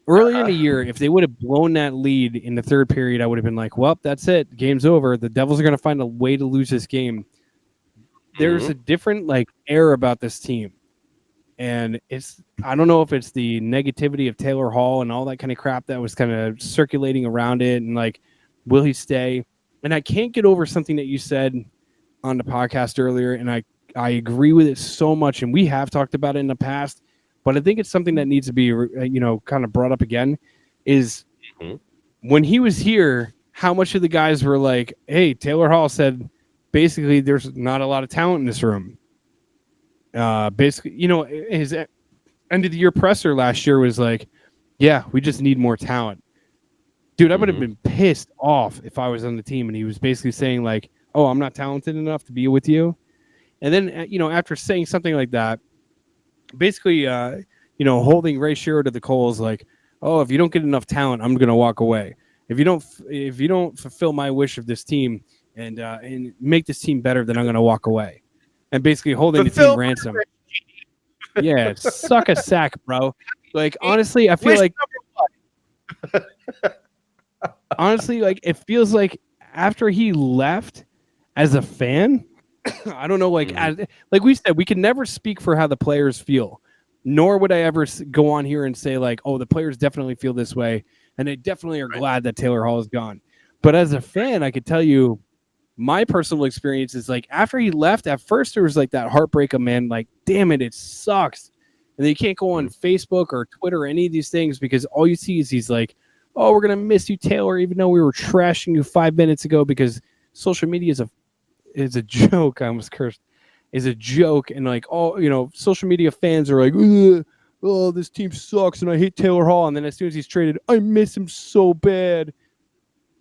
Earlier in the year, if they would have blown that lead in the third period, I would have been like, well, that's it. Game's over. The Devils are going to find a way to lose this game. There's a different air about this team. And I don't know if it's the negativity of Taylor Hall and all that kind of crap that was kind of circulating around it. And will he stay? And I can't get over something that you said on the podcast earlier. And I agree with it so much. And we have talked about it in the past, but I think it's something that needs to be, kind of brought up again is when he was here, how much of the guys were like, hey, Taylor Hall said, basically, there's not a lot of talent in this room. Basically, his end of the year presser last year was like, yeah, we just need more talent. Dude, I would have been pissed off if I was on the team and he was basically saying like, oh, I'm not talented enough to be with you. And then, after saying something like that, basically, holding Ray Shero to the coals like, oh, if you don't get enough talent, I'm going to walk away. If you don't fulfill my wish of this team, and make this team better, then I'm going to walk away. And basically holding the team ransom. Yeah, suck a sack, bro. Honestly, I feel like... honestly, it feels like after he left as a fan, I don't know, like we said, we can never speak for how the players feel, nor would I ever go on here and say like, oh, the players definitely feel this way, and they definitely are glad that Taylor Hall is gone. But as a fan, I could tell you my personal experience is like after he left, at first there was like that heartbreak of, man, like, damn it, it sucks. And then you can't go on Facebook or Twitter or any of these things because all you see is he's like, oh, we're going to miss you, Taylor, even though we were trashing you 5 minutes ago because social media is a joke. I almost cursed. Is a joke. And like, oh, social media fans are like, oh, this team sucks and I hate Taylor Hall. And then as soon as he's traded, I miss him so bad.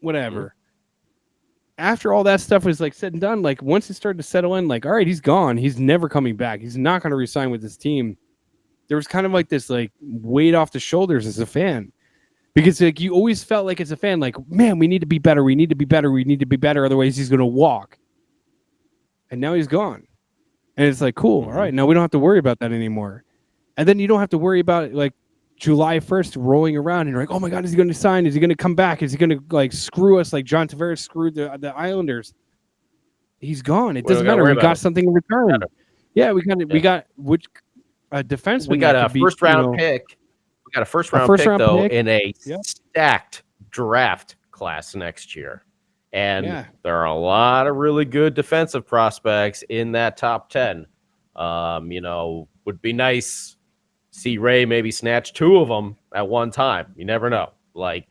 Whatever. After all that stuff was like said and done, like once it started to settle in, like, all right, he's gone. He's never coming back. He's not going to resign with this team. There was kind of like this like weight off the shoulders as a fan. Because like you always felt like as a fan, like, man, we need to be better. We need to be better. We need to be better. Otherwise, he's going to walk. And now he's gone. And it's like, cool. All right. Now we don't have to worry about that anymore. And then you don't have to worry about like July 1st rolling around and you're like, oh my God, is he going to sign? Is he going to come back? Is he going to like screw us like John Tavares screwed the Islanders? He's gone. It doesn't matter. We got something in return. Yeah, we got which defenseman. We got a first round pick. We got a first round pick in a stacked draft class next year. And there are a lot of really good defensive prospects in that top 10. Would be nice see Ray maybe snatch 2 of them at one time. You never know. Like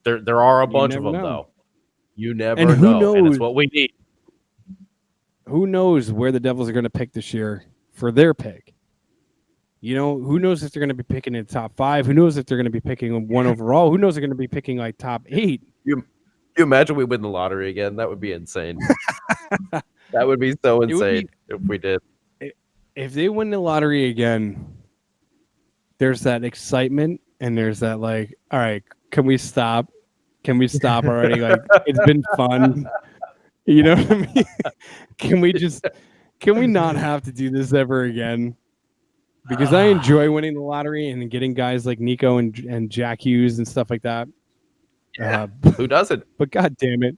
there are a bunch of them though. You never know. Who knows? And it's what we need. Who knows where the Devils are going to pick this year for their pick? Who knows if they're going to be picking in the top 5? Who knows if they're going to be picking 1 overall? Who knows if they're going to be picking like top 8? You imagine we win the lottery again? That would be insane. That would be so insane if we did. If they win the lottery again, there's that excitement and there's that like, all right, can we stop? Can we stop already? Like, it's been fun. You know what I mean? Can we not have to do this ever again? Because I enjoy winning the lottery and getting guys like Nico and Jack Hughes and stuff like that. Yeah, who doesn't? But God damn it.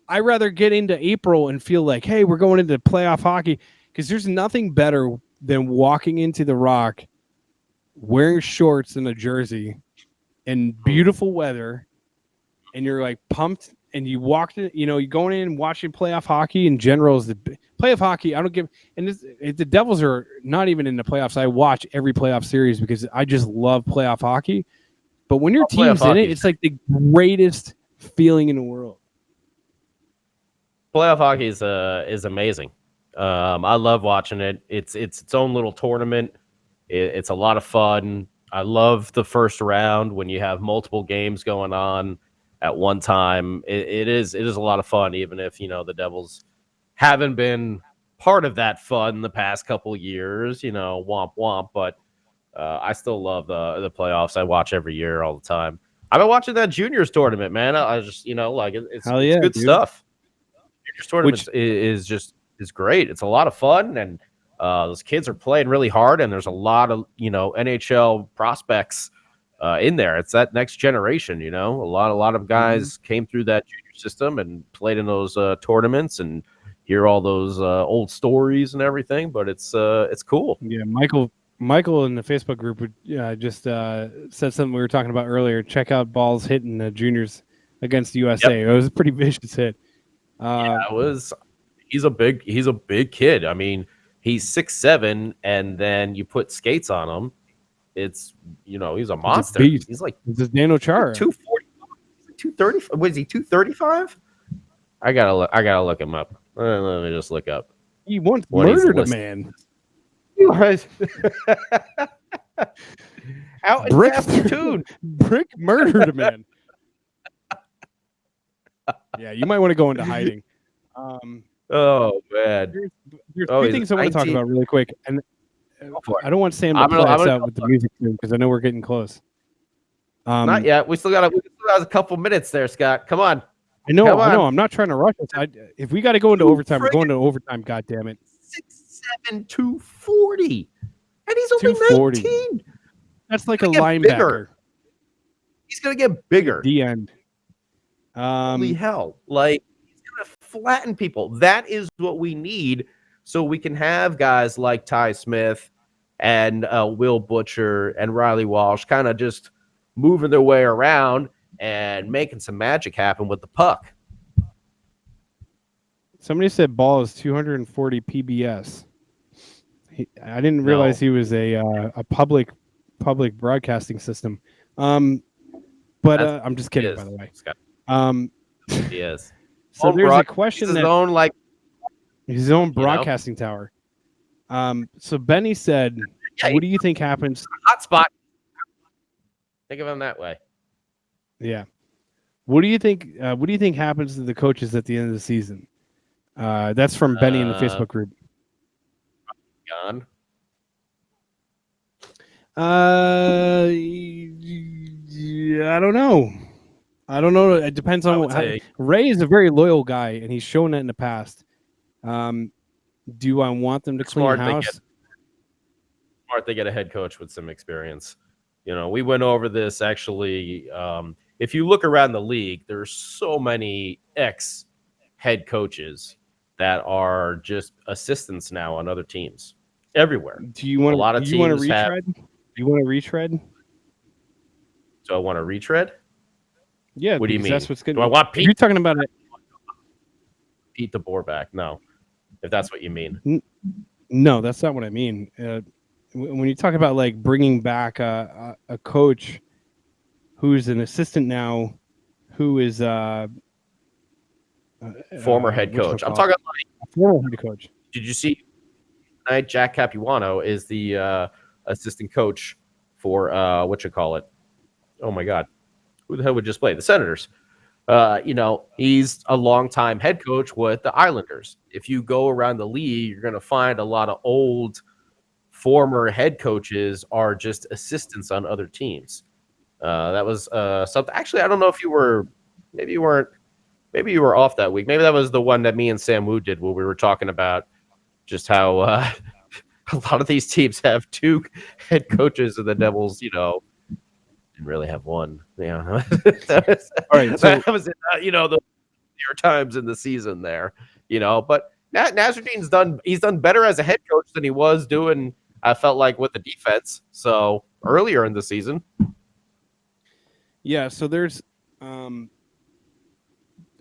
I'd rather get into April and feel like, hey, we're going into playoff hockey. Because there's nothing better than walking into the Rock wearing shorts and a jersey in beautiful weather. And you're like pumped. And you walked in, you're going in and watching playoff hockey in general. Is the playoff hockey, I don't give. And if the Devils are not even in the playoffs, I watch every playoff series because I just love playoff hockey. But when your team's in it, it's like the greatest feeling in the world. Playoff hockey is amazing. I love watching it. It's its own little tournament. It's a lot of fun. I love the first round when you have multiple games going on at one time. It is a lot of fun, even if the Devils haven't been part of that fun the past couple years. Womp womp. But I still love the playoffs. I watch every year, all the time. I've been watching that juniors tournament, man. I just it's good stuff. Juniors tournament is great. It's a lot of fun, and those kids are playing really hard. And there's a lot of NHL prospects in there. It's that next generation. A lot of guys came through that junior system and played in those tournaments and hear all those old stories and everything. But it's cool. Yeah, Michael in the Facebook group just said something we were talking about earlier. Check out balls hitting the juniors against the USA. Yep. It was a pretty vicious hit. It was. He's a big kid. I mean, he's 6'7", and then you put skates on him. It's he's a monster. He's like this Daniel Chara. 240, 230. Was he 235? I gotta look him up. Let me just look up. He once murdered a man. Out in Saskatoon. Brick murdered a man. Yeah, you might want to go into hiding. Oh man, there's 3 things I want to talk about really quick, and I don't want Sam to play us out with the music soon because I know we're getting close. Not yet. We still got a couple minutes there, Scott. Come on. I know. I'm not trying to rush us. If we got to go into overtime, we're going to overtime. God damn it. 6'7", 240, and he's only 19. That's like a linebacker. Bigger. He's gonna get bigger. The end. Holy hell! Like he's gonna flatten people. That is what we need, so we can have guys like Ty Smith and Will Butcher and Riley Walsh kind of just moving their way around and making some magic happen with the puck. Somebody said Ball is 240 PBS. I didn't realize he was a public broadcasting system. But I'm just kidding, by the way. He is. So there's a question he's that his own you know? broadcasting tower. So Benny said, Yeah, "What do you think happens?" Hotspot. Think of him that way. Yeah. What do you think? What do you think happens to the coaches at the end of the season? That's from Benny in the Facebook group. Gone. I don't know. It depends on Ray is a very loyal guy, and he's shown that in the past. Do I want them to clean house? Smart, they get a head coach with some experience. We went over this actually. If you look around the league, there's so many ex-head coaches that are just assistants now on other teams everywhere. Do you want a lot of teams? Do you want to retread? Do you want to retread? Do I want to retread? Yeah. What do you mean? That's what's good. Do I want Pete? You're talking about it. Pete DeBoer back? No, if that's what you mean. No, that's not what I mean. When you talk about like bringing back a coach who's an assistant now, who is former head coach. I'm talking like former head coach. Did you see tonight? Jack Capuano is the assistant coach for oh my God, who the hell would just play the Senators? He's a longtime head coach with the Islanders. If you go around the league, you're going to find a lot of old former head coaches are just assistants on other teams. That was something. Actually, I don't know if you were. Maybe you weren't. Maybe you were off that week. Maybe that was the one that me and Sam Wu did, where we were talking about just how a lot of these teams have two head coaches, and the Devils, didn't really have one. Yeah, all right. So that was the York times in the season there, But Nasruddin's done. He's done better as a head coach than he was doing. I felt like with the defense. So earlier in the season. Yeah. So there's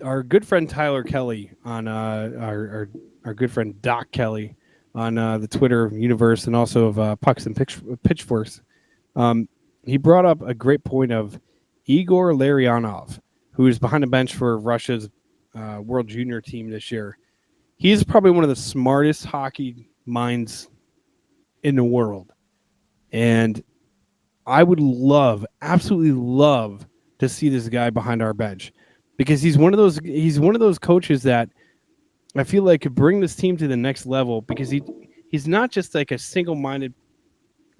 our good friend Tyler Kelly on our good friend Doc Kelly on the Twitter universe and also of Pucks and Pitchforks. He brought up a great point of Igor Larionov, who is behind the bench for Russia's World Junior team this year. He's probably one of the smartest hockey minds in the world. And I would absolutely love to see this guy behind our bench, because he's one of those coaches that I feel like could bring this team to the next level, because he's not just like a single-minded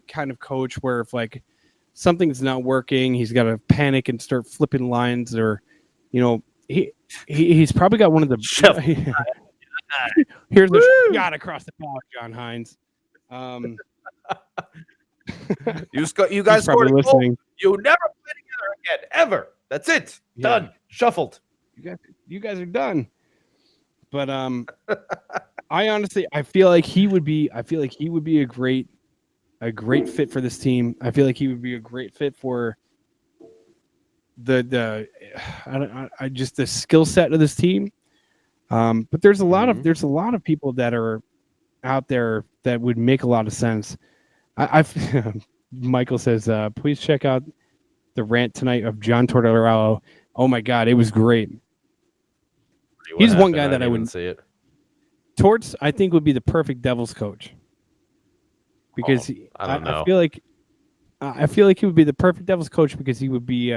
kind of coach where if like something's not working, he's got to panic and start flipping lines, or he's probably got one of the here's a shot across the bow, John Hines. You guys scored a goal. You never play together again, ever. That's it. Yeah. Done. Shuffled. You guys are done. But I feel like he would be a great fit for this team. I feel like he would be a great fit for the skill set of this team. But there's a lot of people that are out there that would make a lot of sense. Michael says, please check out the rant tonight of John Tortorella. Oh my God, it was great. He's one guy that I wouldn't see it. Torts, I think, would be the perfect Devils coach, because I don't know. I feel like he would be the perfect Devils coach, because he would be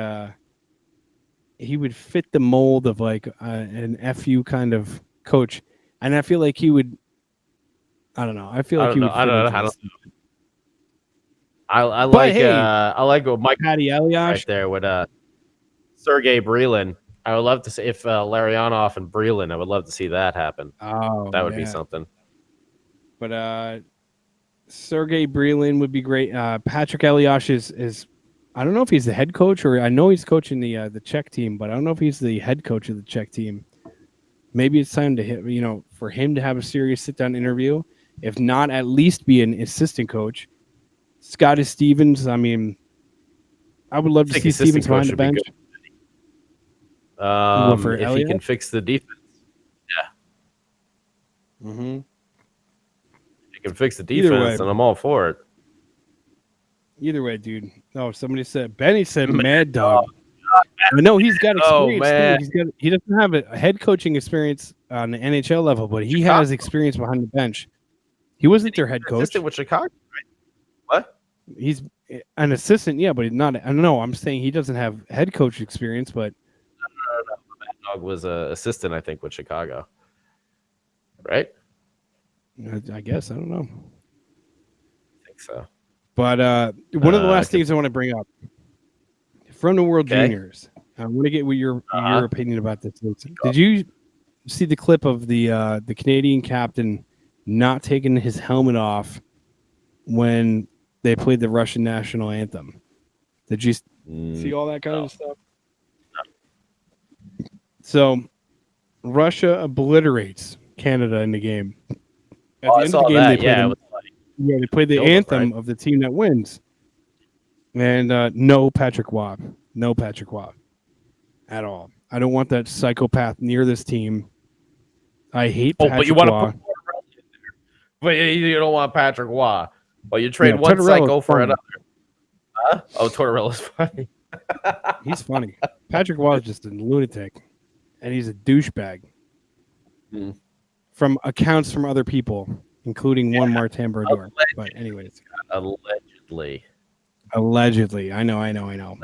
he would fit the mold of like an FU kind of coach, and I feel like he would. I don't know. I feel like he would. I like what Mike Patty Eliash right there with Sergei Brelin. I would love to see if Larionov and Brelin. I would love to see that happen. Oh, that would be something. But Sergei Brelin would be great. Patrick Eliash is I don't know if he's the head coach, or I know he's coaching the Czech team, but I don't know if he's the head coach of the Czech team. Maybe it's time to for him to have a serious sit down interview. If not, at least be an assistant coach. Scotty Stevens. I mean, I would love to see Stevens behind the bench. If he can fix the defense, yeah. Mm-hmm. If you can fix the Either way. defense, and I'm all for it. Either way, dude. Oh, Benny said Mad Dog. I know he's got experience. man. He doesn't have a head coaching experience on the NHL level, but he has experience behind the bench. He wasn't their head coach. Assistant with Chicago, right? What? He's an assistant, yeah, but he's not. I don't know. I'm saying he doesn't have head coach experience, but No. Mad Dog was an assistant, I think, with Chicago, right? I guess I don't know. I think so. But one of the last things I want to bring up from the World Juniors, I want to get your opinion about this. Did you see the clip of the Canadian captain not taking his helmet off when they played the Russian national anthem? Did you see all that kind of stuff? No. So Russia obliterates Canada in the game. At the end of the game, they played the anthem of the team that wins. And no Patrick Waugh. No Patrick Waugh at all. I don't want that psychopath near this team. I hate Patrick but you want Waugh. to put Tortorella in there. But you don't want Patrick Waugh. Well, you trade one psycho for another. Huh? Oh, Tortorella's funny. He's funny. Patrick Waugh is just a lunatic. And he's a douchebag. From accounts from other people, including one Martin Brodeur. But anyways. Allegedly. I know.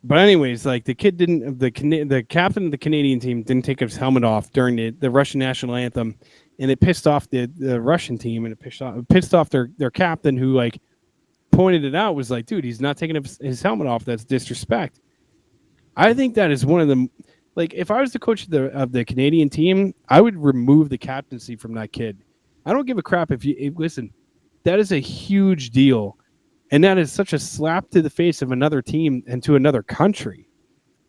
But anyways, like the kid didn't. The captain of the Canadian team didn't take his helmet off during the Russian national anthem, and it pissed off the Russian team, and it pissed off their captain, who like pointed it out, was like, dude, he's not taking his helmet off. That's disrespect. I think that is one of the, like, if I was the coach of the Canadian team, I would remove the captaincy from that kid. I don't give a crap if listen. That is a huge deal. And that is such a slap to the face of another team and to another country.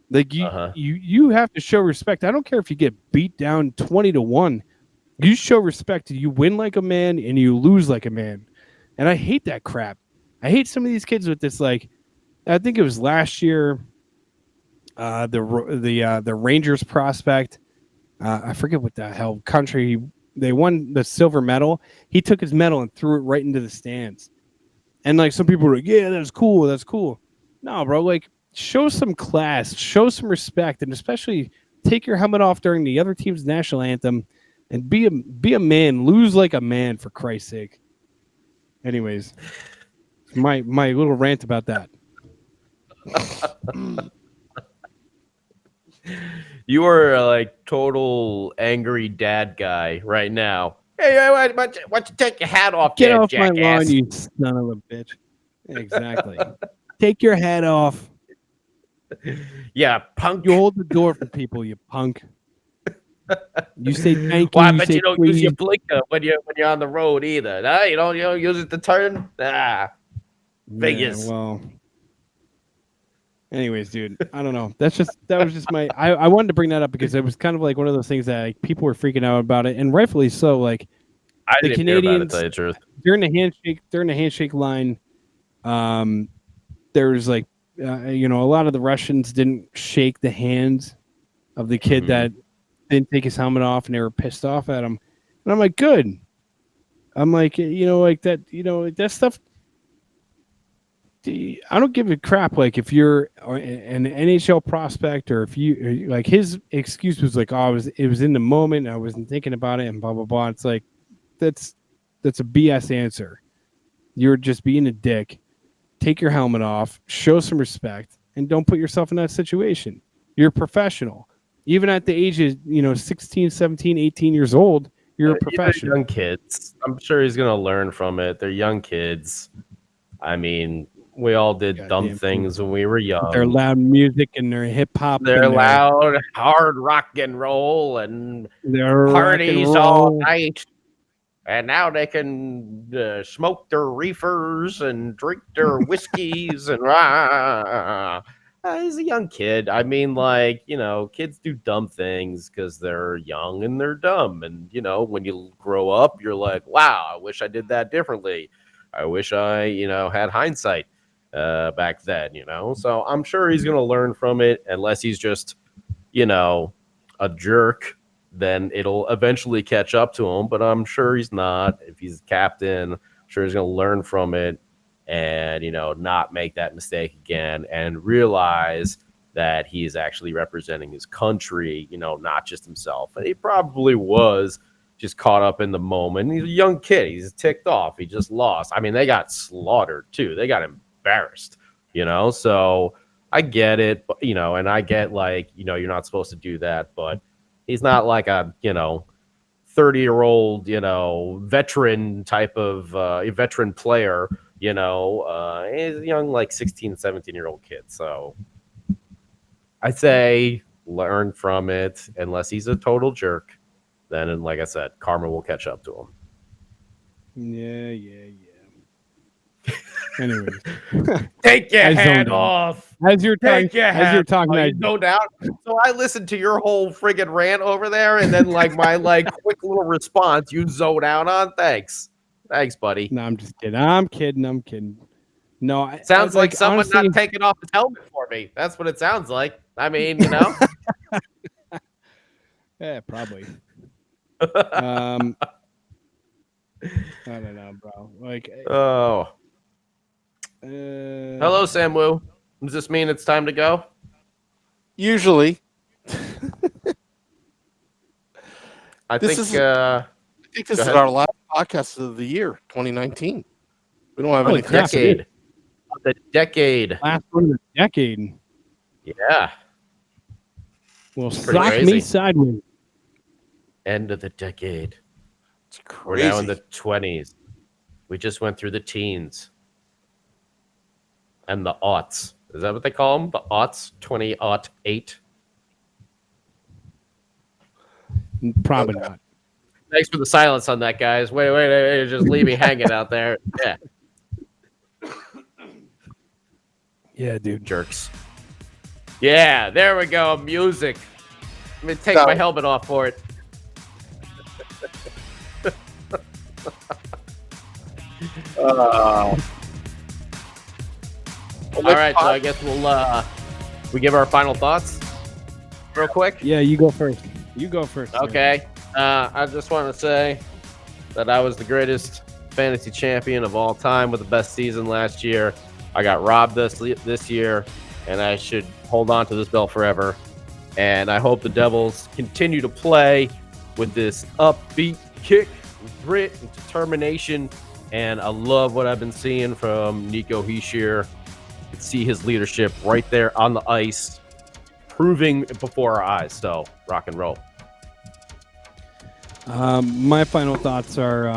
Like you have to show respect. I don't care if you get beat down 20-1. You show respect. You win like a man and you lose like a man. And I hate that crap. I hate some of these kids with this. Like, I think it was last year. The Rangers prospect. I forget what the hell country they won the silver medal. He took his medal and threw it right into the stands. And like some people were like, yeah, that's cool. That's cool. No, bro, like show some class, show some respect, and especially take your helmet off during the other team's national anthem and be a man, lose like a man, for Christ's sake. Anyways, my little rant about that. You are like total angry dad guy right now. Hey, why don't you take your hat off? Get off jackass. My lawn, you son of a bitch. Exactly. Take your hat off. Yeah, punk. You hold the door for people, you punk. You say thank you. Well, I bet you don't use your blinker when you're on the road either. Nah, you don't use it to turn. Vegas. Yeah, well. Anyways, dude, I don't know. That was just my. I wanted to bring that up because it was kind of like one of those things that like, people were freaking out about it, and rightfully so. Like the Canadians during the handshake line, there was like, a lot of the Russians didn't shake the hands of the kid that didn't take his helmet off, and they were pissed off at him. And I'm like, good. I'm like, like that, that stuff. I don't give a crap. Like if you're an NHL prospect, or if you like, his excuse was like, "Oh, it was in the moment. I wasn't thinking about it," and blah blah blah. It's like that's a BS answer. You're just being a dick. Take your helmet off, show some respect, and don't put yourself in that situation. You're a professional. Even at the age of 16, 17, 18 years old, you're a professional. Young kids. I'm sure he's gonna learn from it. They're young kids. I mean, we all did dumb things when we were young. Their loud music and their hip hop. Their loud, hard rock and roll and parties all night. And now they can smoke their reefers and drink their whiskeys and he's a young kid. I mean, like, kids do dumb things because they're young and they're dumb. And, when you grow up, you're like, wow, I wish I did that differently. I wish I, had hindsight back then, So I'm sure he's going to learn from it, unless he's just, a jerk then it'll eventually catch up to him. But I'm sure he's not. If he's captain, I'm sure he's going to learn from it and, not make that mistake again and realize that he is actually representing his country, not just himself. And he probably was just caught up in the moment. He's a young kid. He's ticked off. He just lost. I mean, they got slaughtered too. They got embarrassed, So I get it, but, and I get you're not supposed to do that, but he's not like a, 30-year-old, veteran type of veteran player, he's a young, 16, 17-year-old kid. So I say learn from it unless he's a total jerk. Then, like I said, karma will catch up to him. Yeah. Anyways, take your hand off. As you're talking, no doubt. So I listened to your whole friggin' rant over there, and then my quick little response, you zoned out on. Thanks, buddy. No, I'm just kidding. I'm kidding. No, sounds like someone honestly, not taking off his helmet for me. That's what it sounds like. I mean, yeah, probably. I don't know, bro. Hello, Sam Wu. Does this mean it's time to go? Usually. I think this is our last podcast of the year, 2019. We don't have any decade. The decade. Last one of the decade. Yeah. Well, sock me sideways. End of the decade. It's crazy. We're now in the 20s. We just went through the teens. And the aughts. Is that what they call them? The aughts? 2008? Probably not. Thanks for the silence on that, guys. Wait. Just leave me hanging out there. Yeah. Yeah, dude. Jerks. Yeah, there we go. Music. Let me take my helmet off for it. All right, so I guess we give our final thoughts real quick. Yeah, you go first. Okay. I just want to say that I was the greatest fantasy champion of all time with the best season last year. I got robbed this year, and I should hold on to this belt forever. And I hope the Devils continue to play with this upbeat kick, grit, and determination. And I love what I've been seeing from Nico Hischier. See his leadership right there on the ice, proving before our eyes. So, rock and roll. My final thoughts are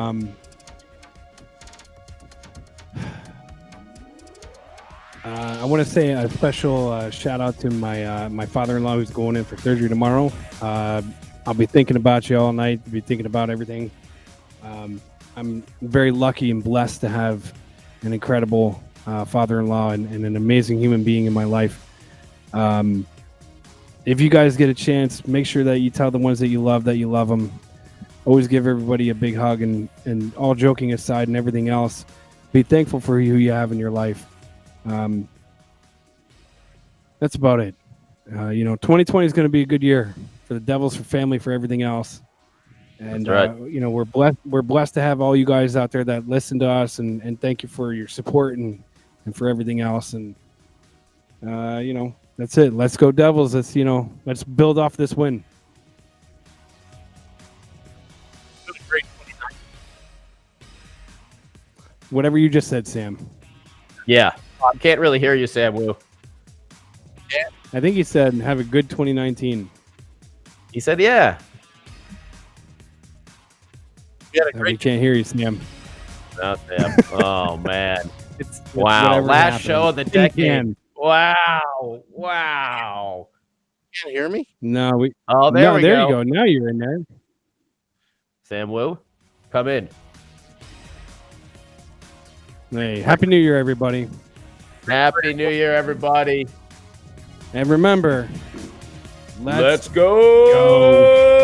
I want to say a special shout out to my father-in-law who's going in for surgery tomorrow. I'll be thinking about you all night. I'll be thinking about everything. I'm very lucky and blessed to have an incredible father-in-law and an amazing human being in my life. If you guys get a chance, make sure that you tell the ones that you love them. Always give everybody a big hug, and all joking aside and everything else, be thankful for who you have in your life. That's about it. 2020 is going to be a good year for the Devils, for family, for everything else. And right. We're blessed to have all you guys out there that listen to us, and thank you for your support and for everything else. And that's it. Let's go Devils. Let's build off this win. Whatever you just said, Sam. Yeah. I can't really hear you, Sam Wu. Yeah. I think he said have a good 2019. He said, yeah. We can't hear you, Sam. No, Sam. Oh, man. Wow. Last happened. Show of the decade. Wow. Can't hear me? No. There you go. Now you're in there. Sam Wu, come in. Hey, Happy New Year, everybody. Happy New Year, everybody. And remember, let's go.